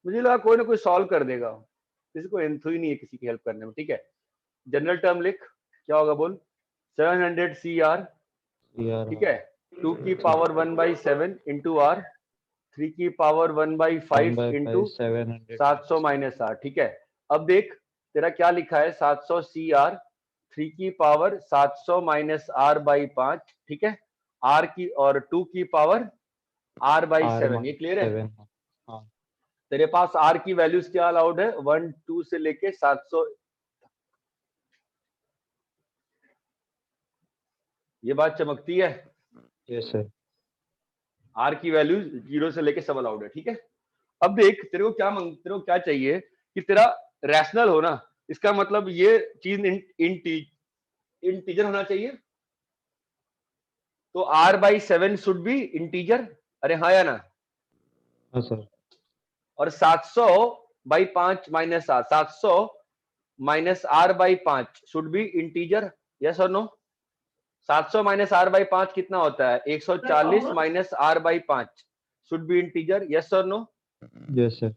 मुझे लगा कोई ना कोई सॉल्व कर देगा, किसी को एंथु ही नहीं है किसी की हेल्प करने में, ठीक है? जनरल टर्म लिख, क्या होगा बोल? 700 CR, यार ठीक हाँ, है? 2 की पावर 1/7 इंटू आर, 3 की पावर 1/5 1/5 इंटू 700 700 माइनस आर, ठीक है? अब देख, तेरा क्या लिखा है? 700 CR, 3 की पावर 700 माइनस आर बाई 5, ठीक है? आर की और 2 की पावर आर बाई आर 7, ये क्लियर है? 7। हाँ तेरे पास आर की वैल्यूज क्या अलाउड है? 1 2 से लेके 700। ये बात चमकती है? Yes sir. आर की वैल्यू 0 से लेके सब अलाउड है, ठीक है। अब देख तेरे को क्या चाहिए कि तेरा रैशनल हो ना, इसका मतलब ये चीज इंटीजर होना चाहिए। तो r/7 शुड बी इंटीजर, अरे हाँ या ना। हाँ सर। और 700/5 minus r, 700 minus r/5 should be integer, yes और नो। 700 माइनस r/5 कितना होता है? 140 minus r/5 should be integer, yes और नो। Yes sir.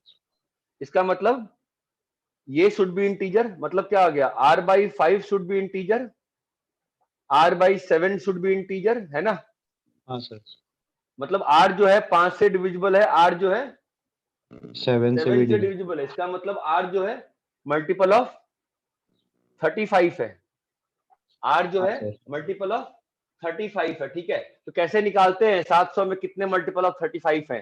इसका मतलब ये शुड बी इंटीजर, मतलब क्या आ गया? r/5 should be integer, r/7 should be integer, है ना। हाँ सर। मतलब r जो है 5 से डिविजिबल है, r जो है 7 से 7 भी से डिविजिबल है। इसका मतलब r जो है मल्टीपल ऑफ 35 है, r जो हाँ है सर। मल्टीपल ऑफ 35 है, ठीक है। तो कैसे निकालते हैं? 700 में कितने मल्टीपल ऑफ 35 है?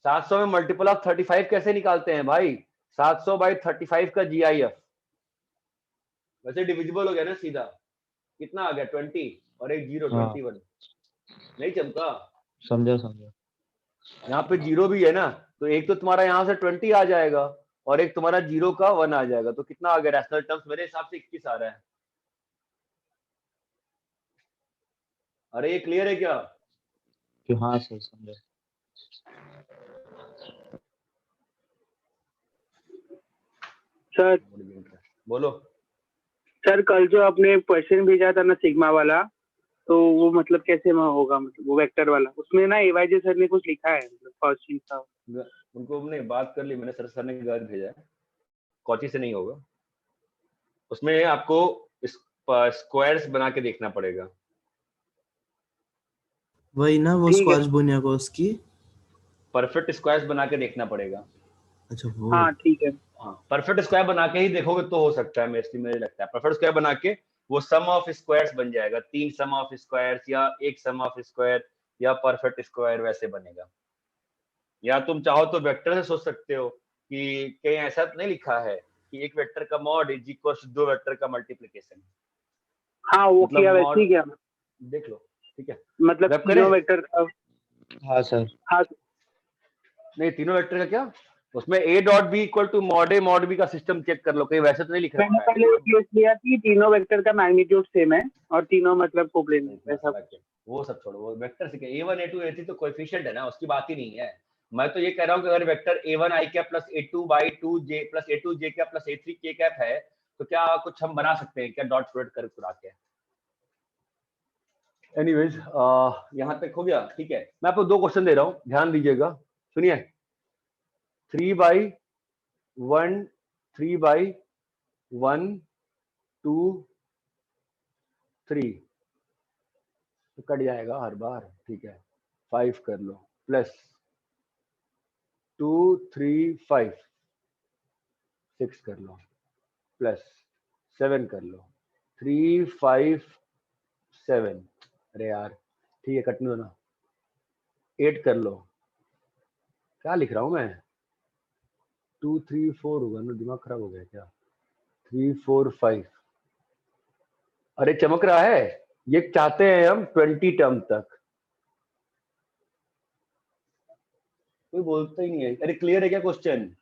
700 में मल्टीपल ऑफ 35 कैसे निकालते हैं भाई? 700/35 का GIF, वैसे डिविजिबल हो गया ना सीधा। कितना आ गया? 20 और एक 0, हाँ 21। नहीं चमका? समझा। यहाँ पे 0 भी है ना, तो एक तो तुम्हारा यहाँ से 20 आ जाएगा और एक तुम्हारा 0 का 1 आ जाएगा। तो कितना आ गया रैशनल टर्म्स? मेरे हिसाब से 21 आ रहा है। अरे ये क्लियर है क्या? हाँ सर समझा। सर बोलो। सर कल जो आपने क्वेश्चन भेजा था ना सिग्मा वाला, तो वो मतलब कैसे होगा? मतलब वो वेक्टर वाला, उसमें ना एवाईजे सर ने कुछ लिखा है, मतलब फर्स्ट चीज था। उनको हमने बात कर ली, मैंने सर ने घर भेजा है, कॉची से नहीं होगा। उसमें आपको स्क्वायर्स बना के देखना पड़ेगा। वही ना वो ठीक है। स्क्वाश बुनियाकोस की। परफेक्ट स्क्वायर्स बना के देखना पड़ेगा। अच्छा वो। हाँ ठीक है। हाँ, परफेक्ट स्क्वायर बना के ही देखोगे तो हो सकता है, मुझे लगता है परफेक्ट स्क्वायर बना के वो सम ऑफ स्क्वायर्स बन जाएगा। 3 सम ऑफ स्क्वायर्स या एक सम ऑफ स्क्वायर या परफेक्ट स्क्वायर वैसे बनेगा। या तुम चाहो तो वेक्टर से सोच सकते हो कि कहीं ऐसा तो नहीं लिखा है कि एक वेक्टर का mod is equal to 2 vector का मल्टीप्लिकेशन। हाँ वो मतलब किया मॉड वैसे ही किया, देख लो, ठीक है। मतलब रब तीनों करें? वेक्टर का। हाँ सर। हाँ नहीं, तीनों वेक्टर का क्या? उसमें a dot b equal to mod a mod b का सिस्टम चेक कर लो, कहीं वैसे तो नहीं लिख मैंने रखा है। पहले केस लिया कि तीनों वेक्टर का मैग्नीट्यूड सेम है और तीनों मतलब कोप्लेन है, वैसा। वो सब छोड़ो, वो वेक्टर से a1 a2 a3 तो कोएफिशिएंट है ना, उसकी बात ही नहीं है। मैं तो ये कह रहा हूँ कि अगर vector a1 i cap plus a2 j plus a2 j cap plus a3 k cap है तो क्या कुछ हम बना सकते हैं क्या डॉट प्रोडक्ट कर करा के? एनीवेज यहाँ तक हो गया, ठीक है। मैं आपको 2 क्वेश्चन दे रहा हूँ, ध्यान दीजिएगा, सुनिए। 3/1 3/1 2 3 तो कट जाएगा हर बार, ठीक है। 5 कर लो प्लस 2 3 5 6 कर लो प्लस 7 कर लो 3 5 7। अरे यार ठीक है, कटने दो ना। 8 कर लो। क्या लिख रहा हूं मैं? 2 3 4 होगा ना, दिमाग खराब हो गया क्या? 3 4 5। अरे चमक रहा है। ये चाहते हैं हम 20 टर्म तक, कोई बोलता ही नहीं है। अरे क्लियर है क्या क्वेश्चन?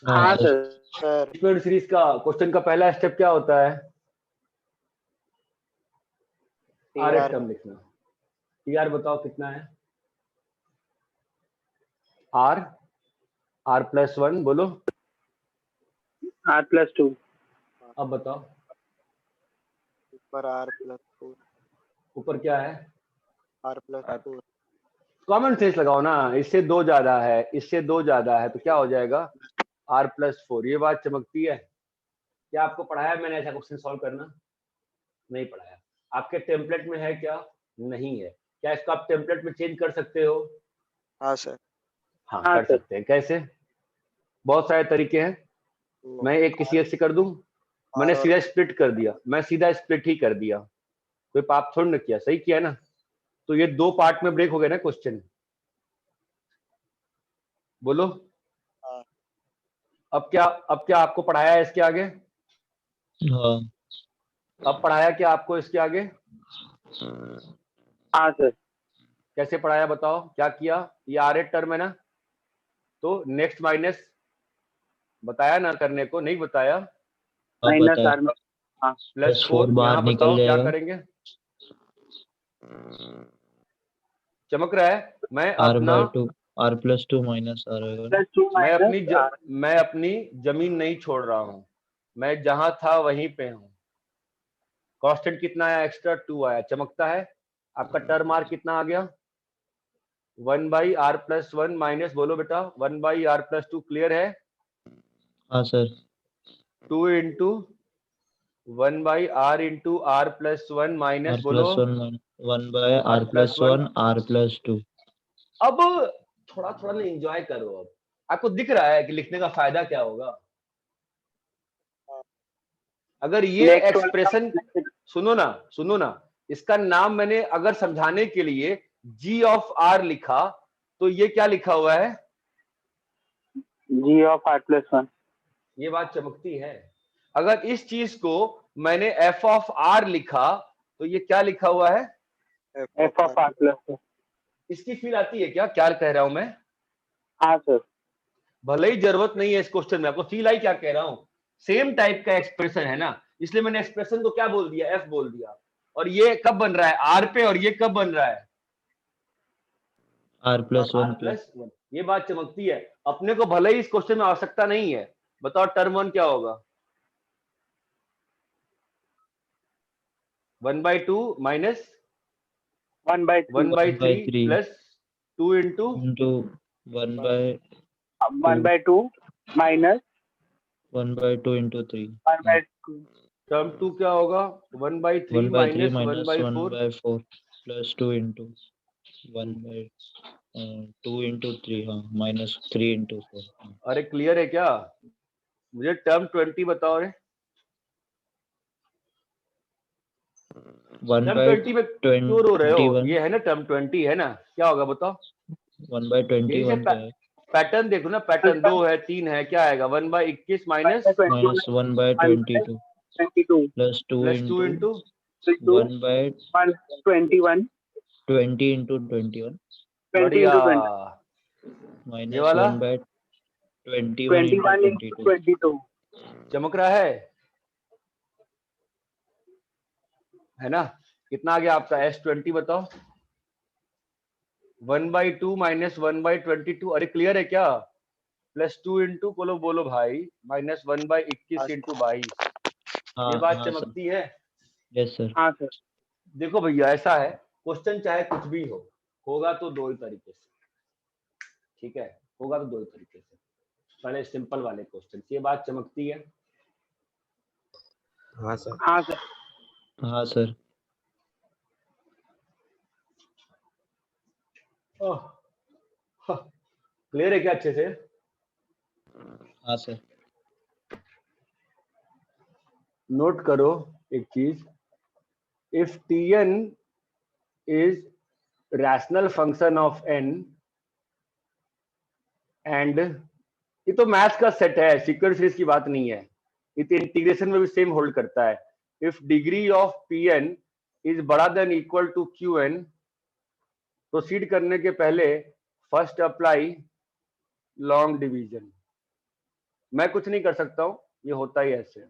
हाँ सर। सर सीरीज का क्वेश्चन का पहला स्टेप क्या होता है? आर TR टर्म लिखना। टीआर बताओ कितना है? आर प्लस 1 बोलो। R+2। अब बताओ ऊपर R+4 ऊपर क्या है? R+4 कॉमन सेंस लगाओ ना, इससे 2 ज्यादा है, इससे 2 ज्यादा है तो क्या हो जाएगा? R+4। ये बात चमकती है। क्या आपको पढ़ाया मैंने ऐसा क्वेश्चन सॉल्व करना? नहीं पढ़ाया। आपके टेम्पलेट में है क्या? नहीं है। क्या इसको आप टेम्पलेट में चेंज कर सकते हो? हाँ सर। हाँ हाँ कर सर। सकते हैं। कैसे? बहुत सारे तरीके हैं। वो मैं एक किसी एक से कर दूं? मैंने R और सीधा स्प्लिट कर दिया, मैं सीधा स्प्लिट ही कर दिया, कोई पाप थोड़ा ना किया, सही किया ना। तो ये 2 पार्ट में ब्रेक हो गए ना क्वेश्चन। बोलो हाँ। अब क्या आपको पढ़ाया है इसके आगे? हाँ अब पढ़ाया क्या आपको इसके आगे? हाँ सर। कैसे पढ़ाया बताओ, क्या किया? ये R8 टर्म है ना, तो नेक्स्ट माइनस बताया ना करने को, नहीं बताया, अब माइनस बताया आर में। हाँ प्लस 4 4 बाहर यहाँ निकल बताओ क्या जाएगा। करेंगे? चमक रहा है? मैं आर अपना by 2 R plus 2 minus R होगा। Plus 2 minus R. मैं अपनी जमीन नहीं छोड़ रहा हूँ, मैं जहां था वहीं पे हूँ। कांस्टेंट कितना आया? एक्स्ट्रा 2 आया, चमकता है? आपका टर्म आर कितना आ गया? 1/r+1 माइनस, बोलो बेटा, 1/r+2 क्लियर है? हाँ sir. 2 into 1/r into r+1 minus, R बोलो, plus 1 1 by r R plus plus 1। 1 R plus 2। अब थोड़ा थोड़ा ना एंजॉय करो। अब आपको दिख रहा है कि लिखने का फायदा क्या होगा? अगर ये नेक्स्ट एक्सप्रेशन, सुनो ना, इसका नाम मैंने अगर समझाने के लिए g ऑफ r लिखा, तो ये क्या लिखा हुआ है? जी ऑफ r+1। ये बात चमकती है। अगर इस चीज को मैंने f ऑफ r लिखा, तो ये क्या लिखा हुआ है? F of r+1। इसकी फील आती है क्या, क्या कह रहा हूं मैं? हाँ सर। भले ही जरूरत नहीं है इस क्वेश्चन में, आपको फील आई क्या कह रहा हूं? सेम टाइप का एक्सप्रेशन है ना, इसलिए मैंने एक्सप्रेशन को क्या बोल दिया? f बोल दिया। और ये कब बन रहा है? r पे, और ये कब बन रहा है? आर प्लस 1 पे। r+1। ये बात चमकती है। अपने को भले ही इस क्वेश्चन में आवश्यकता नहीं है, बताओ टर्म 1 क्या होगा? 1/2 minus 1/3। 1/3 1/3 plus 2 into into 1 by 1/2 minus 1/2 into 3। 1/2। Term 2 क्या होगा? 1/3 1/3 minus minus 1/4 1/4 plus 2 into 1 by 2 into 3। हाँ माइनस 3 इंटू 4। अरे क्लियर है क्या? मुझे टर्म 20 बताओ रे। 1 टर्म बाय 20 में क्यों रो रहे हो? 21। ये है ना टर्म 20 है ना, क्या होगा बताओ? 1/21 यही से क्या है? पैटर्न देखो ना, पैटर्न 2 है 3 है, क्या आएगा? 1/21 minus minus 1/22 plus 2 plus 2 into into 1/21 20 into 21 बढ़िया। 20 ये माइनस वाला 1/21 इंटू 22। 22। चमक रहा है ना? कितना आ गया आपका? S20 बताओ। 1/2 माइनस 1/22। अरे क्लियर है क्या? प्लस 2 इंटू, बोलो बोलो भाई, माइनस 1/21 इंटू 22। हाँ ये बात हाँ सर। चमकती है। Yes sir. हाँ सर। देखो भैया, ऐसा है, क्वेश्चन चाहे कुछ भी हो, होगा तो दो ही तरीके से, ठीक है? होगा तो दो ही तरीके से। पहले सिंपल वाले क्वेश्चन, ये बात चमकती है। हाँ सर। हाँ सर। हाँ सर। क्लियर है क्या अच्छे से? हाँ सर। नोट करो एक चीज, if Tn is rational function of n, and ये तो मैथ्स का सेट है, सीक्वेंस सीरीज की बात नहीं है, ये तो इंटीग्रेशन में भी सेम होल्ड करता है। If degree of Pn is बड़ा than equal to Qn, proceed करने के पहले फर्स्ट अप्लाई लॉन्ग डिवीजन। मैं कुछ नहीं कर सकता हूं, ये होता ही ऐसे।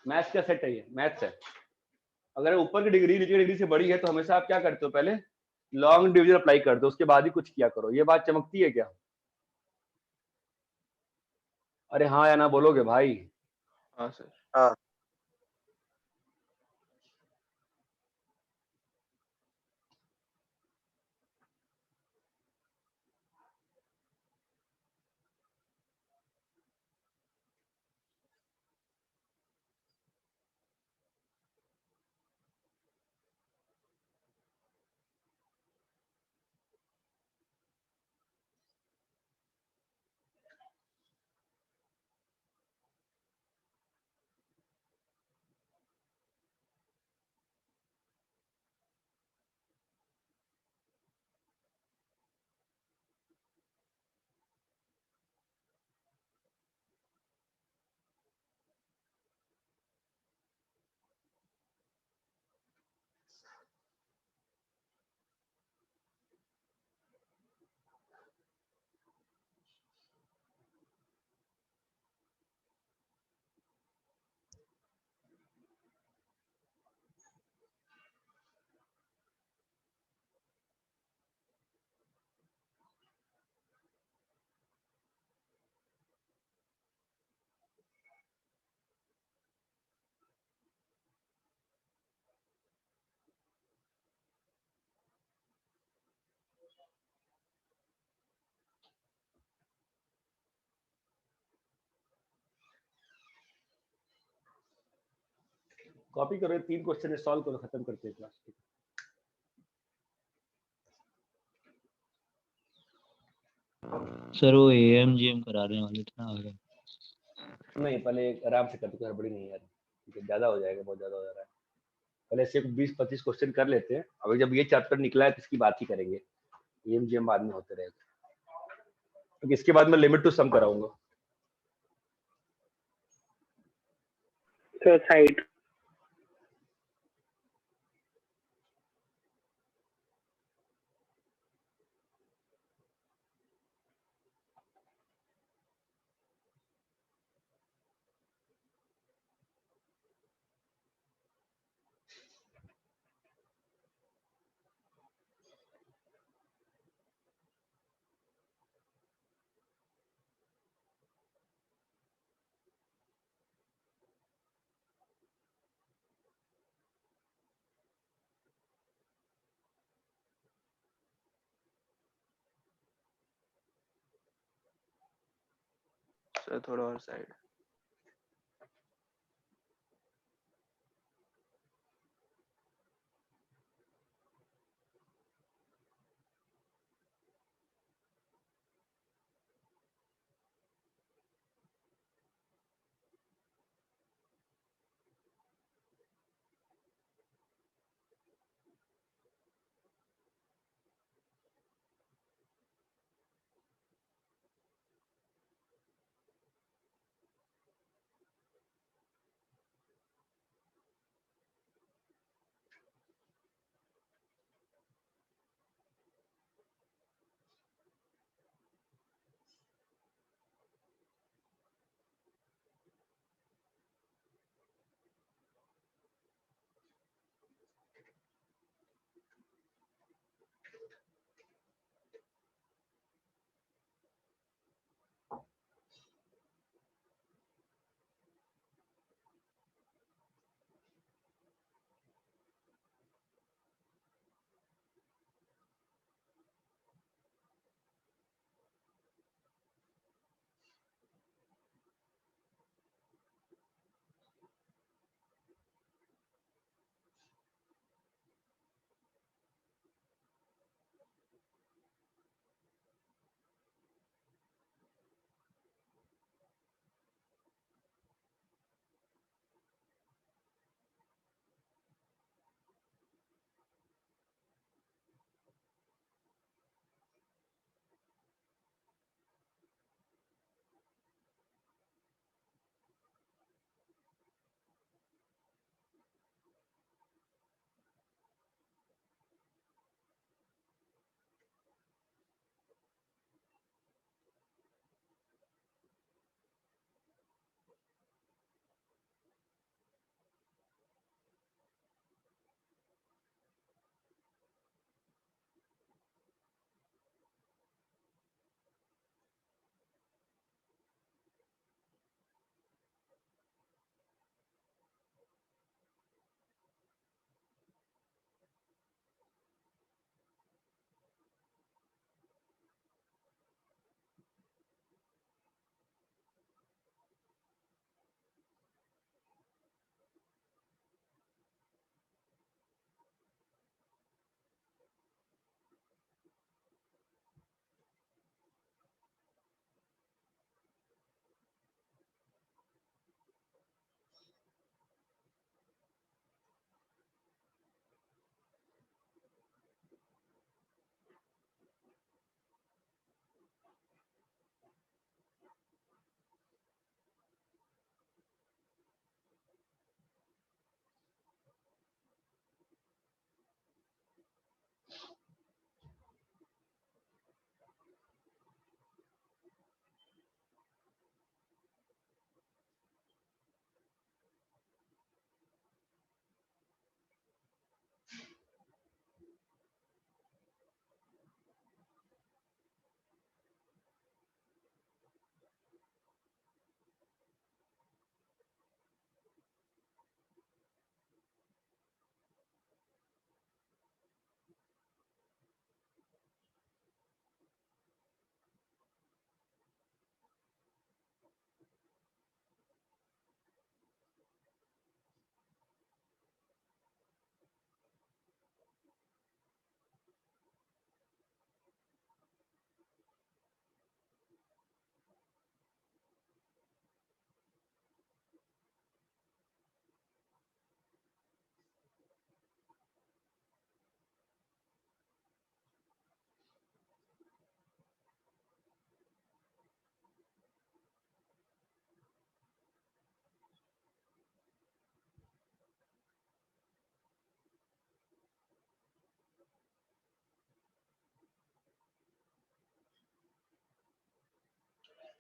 मैथ्स का सेट है, ये मैथ्स है। अगर ऊपर की डिग्री नीचे की डिग्री से बड़ी है, तो हमेशा आप क्या करते हो? पहले लॉन्ग डिवीजन अप्लाई करते हो, उसके बाद ही कुछ किया करो। ये बात चमकती है क्या? अरे हाँ या ना बोलोगे भाई? हाँ सर। हाँ। कॉपी करो, 3 क्वेश्चन सॉल्व करो, खत्म करते हैं क्लास। सर वो AMGM कराने वाले थे ना आगे। नहीं, पहले आराम से करते, हड़बड़ी नहीं यार, ठीक है, ज्यादा हो जाएगा, बहुत ज्यादा हो जा रहा है। पहले सिर्फ 20-25 क्वेश्चन कर लेते हैं, अभी जब ये चैप्टर निकला है तो इसकी बात ही करेंगे, एमजीएम बाद में होते रहेगा, क्योंकि इसके बाद मैं लिमिट टू सम कराऊंगा। तो साइड सर थोड़ा और साइड।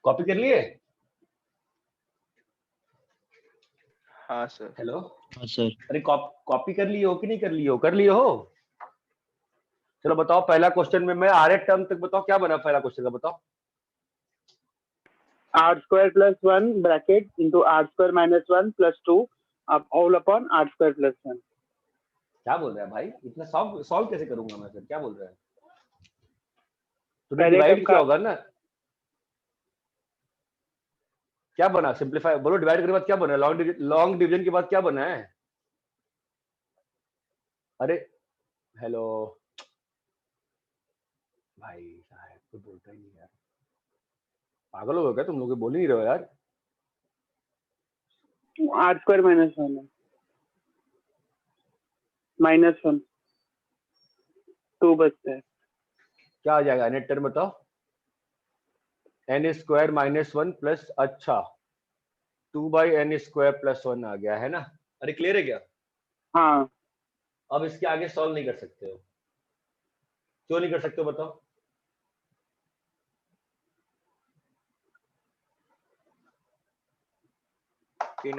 कॉपी कर लिए? हाँ सर। हेलो, हाँ सर। अरे कॉपी कर लिए हो कि नहीं कर लिए हो? कर लिए हो? चलो बताओ, पहला क्वेश्चन में मैं आर टर्म तक बताओ क्या बना, पहला क्वेश्चन का बताओ। R square plus 1 bracket into r square minus 1 plus 2 all upon r square plus 1। क्या बोल रहा है भाई? इतना सॉल्व कैसे करूंगा मैं फिर? क्या बोल रहा है? तो पहले डिवाइड टर्म क्या का होगा ना? क्या बना? सिंपलीफाई बोलो, डिवाइड करने के बाद क्या बना? लॉन्ग डिवीजन के बाद क्या बना है? अरे हेलो भाई साहब, तो बोलता ही नहीं यार, पागल हो गए क्या तुम लोग? बोल ही नहीं रहे हो यार। आर स्क्वायर माइनस 1 है, माइनस 1 2 बचता है। क्या आ जाएगा नेट टर्म बताओ? एन स्क्वायर माइनस 1 प्लस, अच्छा 2/n स्क्वायर प्लस 1 आ गया है ना? अरे क्लियर है क्या? हाँ अब इसके आगे सॉल्व नहीं कर सकते हो? क्यों नहीं कर सकते हो बताओ?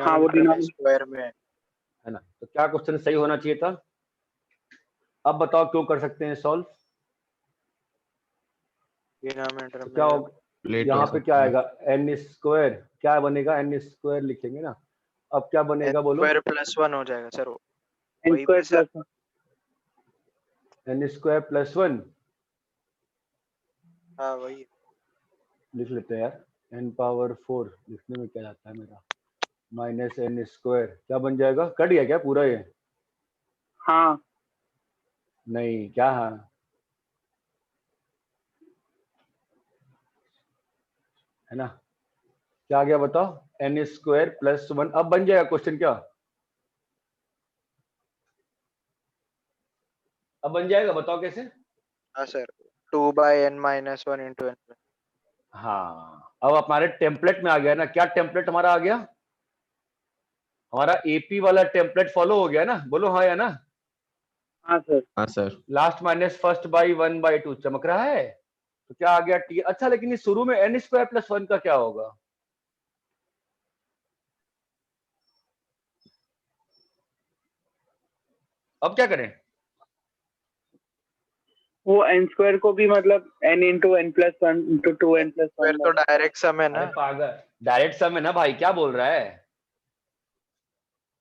हाँ वो डिनोमिनेटर में स्क्वायर में है। है ना? तो क्या क्वेश्चन सही होना चाहिए था? अब बताओ क्यों कर सकते हैं सॉल्व? डिनोमिनेटर तो क्या में होगा लेट यहाँ कर पे? सकते क्या हैं। आएगा? एन स्क्वायर क्या बनेगा? एन स्क्वायर लिखेंगे ना। अब क्या बनेगा बोलो? स्क्वायर प्लस 1 हो जाएगा सर। एन वही पे square sir. Plus 1। N square plus 1 हाँ वही। लिख लेते हैं यार। एन पावर 4 लिखने में क्या जाता है मेरा? माइनस एन स्क्वायर क्या बन जाएगा? कट गया क्या पूरा ये? हाँ नहीं, क्या? हाँ है ना? क्या आ गया बताओ? एन स्क्वायर प्लस 1 अब बन जाएगा क्वेश्चन क्या? अब बन जाएगा, बताओ कैसे? हाँ sir 2/n minus 1 into n। हाँ, अब हमारे टेम्पलेट में आ गया ना। क्या टेम्पलेट हमारा आ गया? हमारा एपी वाला टेम्पलेट फॉलो हो गया ना? बोलो हाँ या ना? हाँ सर। हाँ sir. Last minus first by 1/2 चमक रहा है। तो क्या आ गया? टी। अच्छा, लेकिन इस शुरू में एन स्क्वायर प्लस 1 का क्या होगा? अब क्या करें? वो एन स्क्वायर को भी मतलब n into n plus 1 into 2n plus square 1 तो डायरेक्ट सम है ना। अरे पागल, डायरेक्ट सम है ना भाई, क्या बोल रहा है?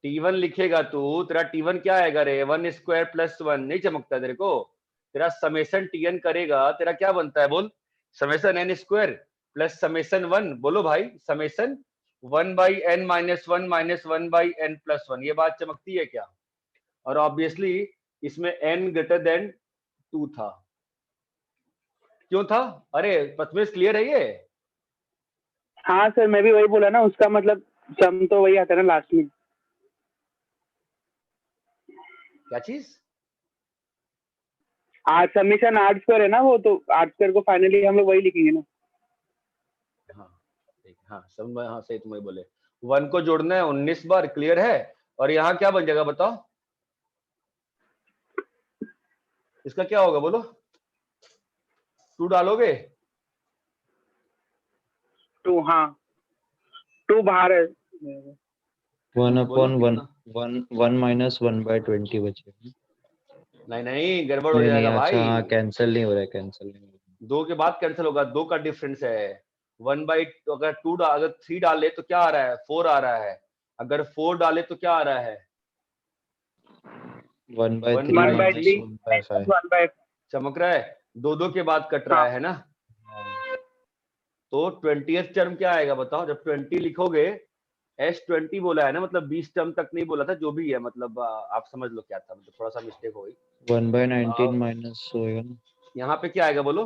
T1 लिखेगा तू, तेरा T1 क्या आएगा रे? 1 स्क्वायर प्लस 1 नहीं चमकता तेरे को? तेरा समेशन Tn करेगा, तेरा क्या बनता है बोल? Summation n square plus summation 1। बोलो भाई, summation 1/n minus 1 minus 1/n plus 1। ये बात चमकती है क्या? और ऑब्वियसली इसमें n ग्रेटर देन 2 था। क्यों था? अरे प्रथमेश क्लियर है ये? हाँ सर मैं भी वही बोला ना, उसका मतलब सम तो वही आता है ना लास्ट में। क्या चीज? आर समीशन आर स्क्वायर है ना, वो तो आर स्क्वायर को फाइनली हम लोग वही लिखेंगे ना। हाँ ठीक, हाँ सब, हाँ सही तुम्हें बोले। 1 को जोड़ना है 19 बार, क्लियर है? और यहाँ क्या बन जाएगा बताओ? इसका क्या होगा बोलो? 2 डालोगे? 2 हाँ 2 बाहर है। 1 बोलो अपॉन 1 कितना? 1 माइनस 1/20 बचेगा। नहीं गड़बड़ हो नहीं नहीं, जाएगा अच्छा भाई। हाँ, कैंसिल नहीं हो रहा है, कैंसिल नहीं हो रहा 2 के बाद कैंसिल होगा, 2 का डिफरेंस है। 1/2 अगर 2 अगर 3 डाले तो क्या आ रहा है? 4 आ रहा है। अगर 4 डाले तो क्या आ रहा है? 1/3 1/3 माइनस 1/3 1/5। 1/5। चमक रहा है? 2 के बाद कट रहा हाँ है ना? तो 20th टर्म क्या आएगा बताओ? जब 20 लिखोगे, S20 बोला है ना, मतलब 20 टर्म तक नहीं बोला था, जो भी है मतलब आप समझ लो क्या था, मतलब थोड़ा सा मिस्टेक हो गई। 1/19 माइनस होएगा ना, यहाँ पे क्या आएगा बोलो?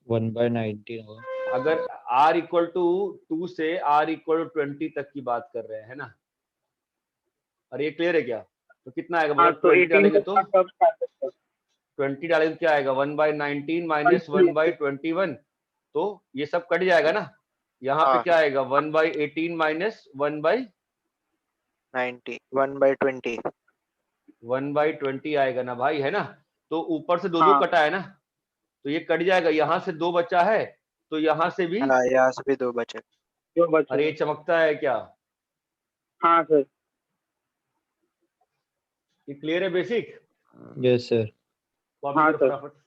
1/19 होगा। अगर r इक्वल टू 2 से r इक्वल टू 20 तक की बात कर रहे हैं ना? और ये क्लियर है क्या? तो कितना आएगा हाँ बोलो? तो 20 18 डालेंगे के तो साथ सब स्टार्ट करते हैं। 20 डालेंगे तो क्या आएगा? 1/19 माइनस 1/21। तो ये सब कट जाएगा ना? यहाँ पे हाँ क्या आएगा? 1/18 माइनस 90 1/20। 1/20 आएगा ना भाई, है ना? तो ऊपर से 2 हाँ कटा है ना, तो ये कट जाएगा। यहाँ से 2 बचा है, तो यहाँ से भी हाँ यहाँ से भी 2 बचे। जो बचे। अरे ये चमकता है क्या? हाँ सर। ये क्लियर है बेसिक? Yes sir. कॉपी हाँ, करो सर। फटाफट।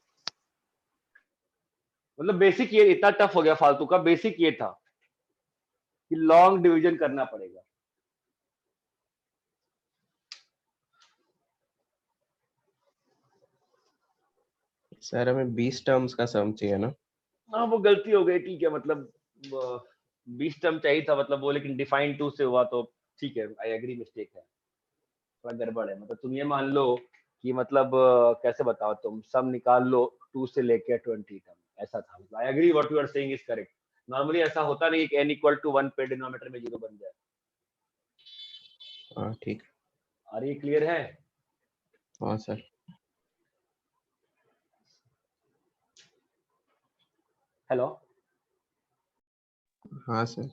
मतलब बेसिक ये इतना टफ हो गया फालतू का, बेसिक ये था कि लॉन्ग डिवीजन करना पड़ेगा। सर हमें 20 टर्म्स का सम चाहिए ना? हाँ वो गलती हो गई, ठीक है, मतलब 20 टर्म चाहिए था, मतलब वो लेकिन डिफाइन टू से हुआ तो ठीक है, आई एग्री मिस्टेक है, थोड़ा गड़बड़ है। मतलब तुम ये मान लो कि मतलब कैसे बताओ, तुम सम निकाल लो 2 से लेके 20 तक, ऐसा था। मतलब I agree what you are saying is correct. Normally ऐसा होता नहीं कि n इक्वल टू 1 पे डिनोमिनेटर में 0 बन जाए। हाँ ठीक। और ये क्लियर है? हाँ सर। हेलो? हाँ सर।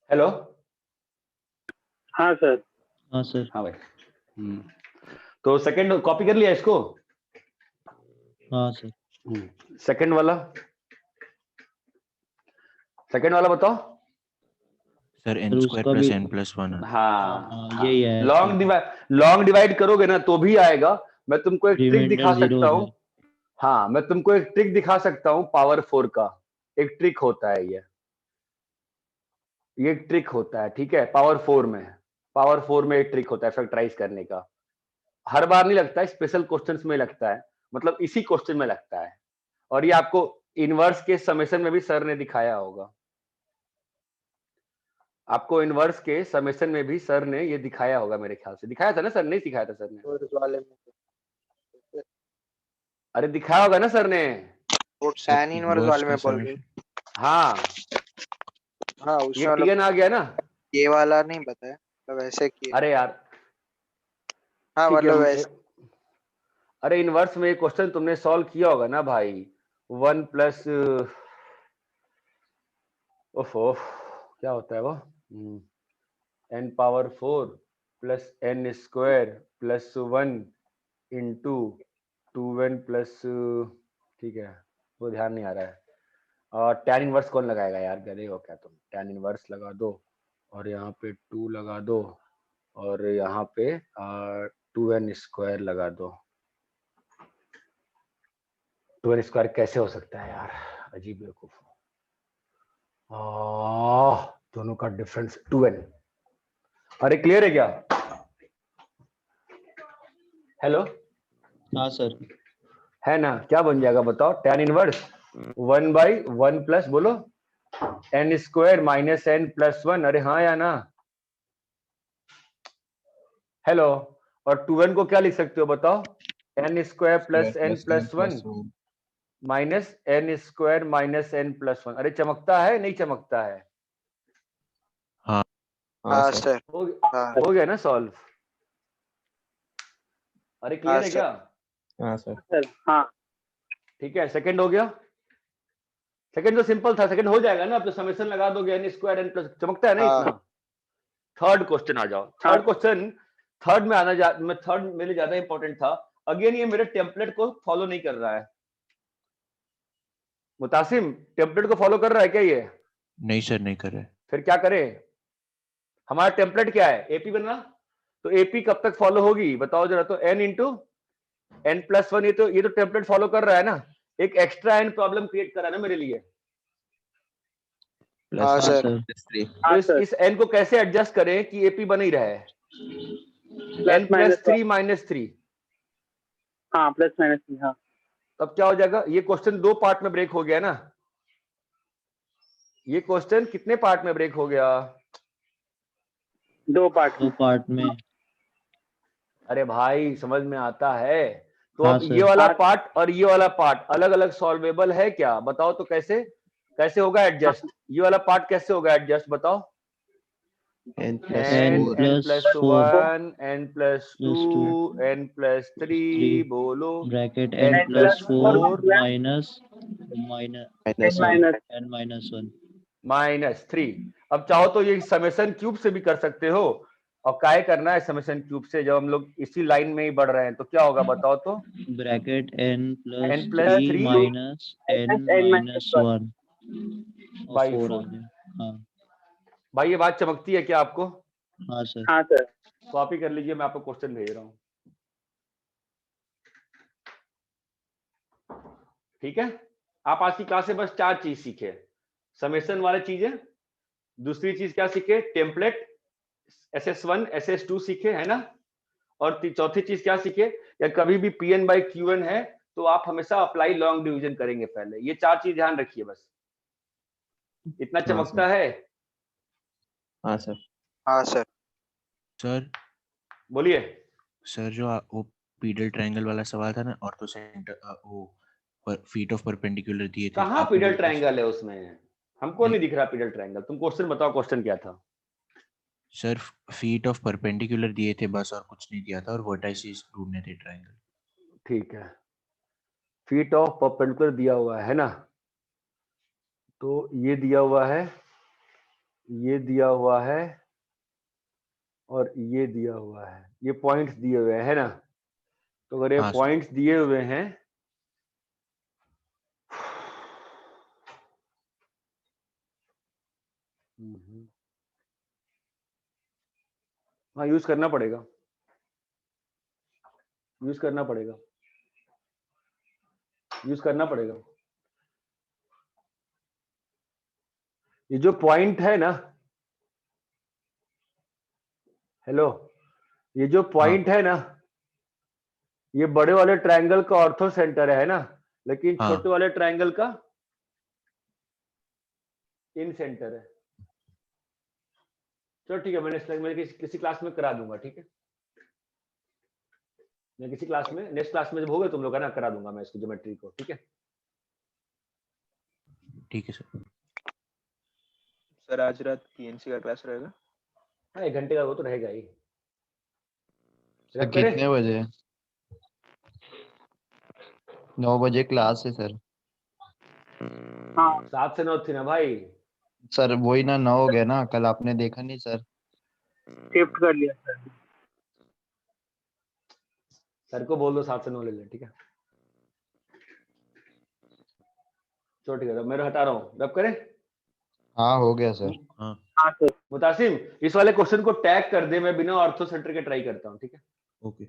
हेलो। हाँ सर। हाँ सर। हाँ भाई। तो सेकंड कॉपी कर लिया इसको। हाँ सर। सेकंड वाला बताओ। सर सर n स्क्वायर उसका प्लस भी n प्लस 1 हाँ यही है। लॉन्ग डिवाइड करोगे ना तो भी आएगा। मैं तुमको एक ट्रिक रिमाइंडर दिखा 0 सकता हो हूँ। गया। हाँ, मैं तुमको एक ट्रिक दिखा सकता हूँ पावर 4 का। एक ट्रिक होता है ये ट्रिक होता है, ठीक है। पावर 4 में एक ट्रिक होता है फैक्टराइज करने का। हर बार नहीं लगता है, स्पेशल क्वेश्चंस में लगता है, मतलब इसी क्वेश्चन में लगता है। और ये आपको इनवर्स के समेशन में भी सर ने दिखाया होगा। आपको इनवर्स के समेशन में भी सर ने ये दिखाया होगा, मेरे ख्याल से दिखाया था ना सर, नहीं दिखाया था सर ने? और वाले में अरे दिखाया होगा ना सर ने। वो सर tan इनवर्स इनवर्स वाले का में बोल रहे समेशन हाँ, हाँ ये उसमें मतलब TN आ गया ना। ये वाला नहीं बताया मतलब ऐसे किए अरे यार हाँ ठीक है, मतलब ऐसे अरे इनवर्स में क्वेश्चन तुमने सॉल्व किया होगा ना भाई। 1 प्लस ओफो क्या होता है वो, n power 4 plus n square plus 1 into 2n plus, ठीक है वो ध्यान नहीं आ रहा है। और tan इनवर्स कौन लगाएगा यार, गधे हो क्या तुम। tan इनवर्स लगा दो और यहाँ पे 2 लगा दो और यहाँ पे 2n स्क्वायर लगा दो। 2n स्क्वायर कैसे हो सकता है यार, अजीब बेवकूफ। दोनों का डिफरेंस 2n। अरे क्लियर है क्या? हेलो हाँ सर। है ना, क्या बन जाएगा बताओ। tan इनवर्स 1/1 प्लस बोलो n square minus n plus 1। अरे हाँ या ना? हेलो। और 2n को क्या लिख सकते हो बताओ? n square plus n plus 1 minus n square minus n plus 1। अरे चमकता है नहीं चमकता है? हाँ हाँ सर सर हाँ हो गया ना सॉल्व? अरे हाँ क्लियर है सर क्या? हाँ सर सर हाँ। ठीक है, सेकंड हो गया। सेकंड तो सिंपल था, सेकंड हो जाएगा ना, अब तो समेशन लगा दोगे n स्क्वायर n प्लस, चमकता है ना हाँ इतना। थर्ड क्वेश्चन आ जाओ। हाँ। थर्ड क्वेश्चन, थर्ड में मैं थर्ड मेरे लिए ज्यादा इंपॉर्टेंट था। अगेन ये मेरे टेम्पलेट को फॉलो नहीं कर रहा है। मुतासिम टेम्पलेट को फॉलो कर रहा है क्या ये? नहीं सर नहीं कर रहे। फिर क्या करें? हमारा टेम्पलेट क्या है, एपी बनना। तो एपी कब तक फॉलो होगी बताओ जरा। तो n इंटू n प्लस 1, ये तो टेम्पलेट फॉलो कर रहा है ना। एक एक्स्ट्रा n प्रॉब्लम क्रिएट करा ना मेरे लिए। हाँ हाँ सर सर। तो इस n को कैसे एडजस्ट करें कि एपी बन ही रहे? Plus n plus 3 minus 3। हाँ प्लस माइनस हाँ। तब क्या हो जाएगा? ये क्वेश्चन दो पार्ट में ब्रेक हो गया ना। ये क्वेश्चन कितने पार्ट में ब्रेक हो गया? दो पार्ट। 2 पार्ट में। अरे भाई समझ में आता है? तो हाँ अब ये सर। वाला पार्ट और ये वाला पार्ट अलग अलग सॉल्वेबल है क्या बताओ? तो कैसे कैसे होगा एडजस्ट? ये वाला पार्ट कैसे होगा एडजस्ट बताओ? n plus n 4 n plus 4 1 n plus 2 plus 2 n plus 3 3 बोलो bracket n n plus plus 4 4 minus minus 1 minus n minus 1। Minus 3। अब चाहो तो ये समेशन क्यूब से भी कर सकते हो। और काय करना है समेशन क्यूब से, जब हम लोग इसी लाइन में ही बढ़ रहे हैं तो क्या होगा बताओ तो? Bracket n plus n plus 3 3 minus n minus 1 और बाई 4 आ 4। गया। हाँ। भाई ये बात चमकती है क्या आपको? हाँ सर। हाँ सर। कॉपी कर लीजिए, मैं आपको क्वेश्चन भेज रहा हूँ। ठीक है, आप आज की क्लास से बस 4 चीज सीखे। समेशन वाले चीजें, दूसरी चीज क्या सीखे? टेम्पलेट SS1 SS2 सीखे है ना। और चौथी चीज क्या सीखे? या कभी भी PN बाई QN है तो आप हमेशा अप्लाई लॉन्ग डिवीजन करेंगे पहले। ये 4 चीज ध्यान रखिए बस। इतना हाँ चमकता सर। है? हाँ सर हाँ सर सर बोलिए। सर जो वो पीडल ट्रायंगल वाला सवाल था ना, ऑर्थो सेंटर वो फीट ऑफ परपेंडिकुलर दिए थे कहाँ आपने पीडल वो ट्रायंगल है उसमें? हमको नहीं दिख रहा पीडल ट्रायंगल। तुम क्वेश्चन बताओ, क्वेश्चन क्या था? सर फीट ऑफ परपेंडिकुलर दिए थे बस, और कुछ नहीं दिया था, और वर्टाइसिस ढूंढने थे ट्रायंगल। ठीक है, फीट ऑफ परपेंडिकुलर दिया हुआ है ना। तो ये दिया हुआ है, ये दिया हुआ है और ये दिया हुआ है, ये पॉइंट्स दिए हुए हैं ना। तो अगर ये हाँ, पॉइंट्स दिए हुए हैं हाँ, यूज करना पड़ेगा, यूज करना पड़ेगा, यूज करना पड़ेगा। ये जो पॉइंट है ना, हेलो, ये जो पॉइंट है ना, ये बड़े वाले ट्रायंगल का ऑर्थो सेंटर है ना, लेकिन हाँ। छोटे वाले ट्रायंगल का इन सेंटर है। चलो ठीक है, मैं किसी क्लास में करा दूंगा, ठीक है, मैं किसी क्लास में, नेक्स्ट क्लास में जब होगा तुम लोग का ना, करा दूंगा मैं इसको ज्योमेट्री को, ठीक है। ठीक है सर। सर आज रात पीएनसी का क्लास रहेगा? हाँ, 1 घंटे का वो तो रहेगा ही। सर रब करे? कितने बजे? 9 बजे क्लास है सर। हाँ 7 से 9 थी ना भाई। सर वही ना 9 हो गया ना, कल आपने देखा नहीं सर। शिफ्ट कर लिया सर। सर को बोल दो 7 से 9 ले ले, ठीक है। चलो ठीक है, मैं हटा रहा हूँ, रब करे। हाँ हो गया सर। हाँ हाँ सर। मुतासिम, इस वाले क्वेश्चन को टैग कर दे, मैं बिना ऑर्थो सेंटर के ट्राई करता हूँ, ठीक है। ओके।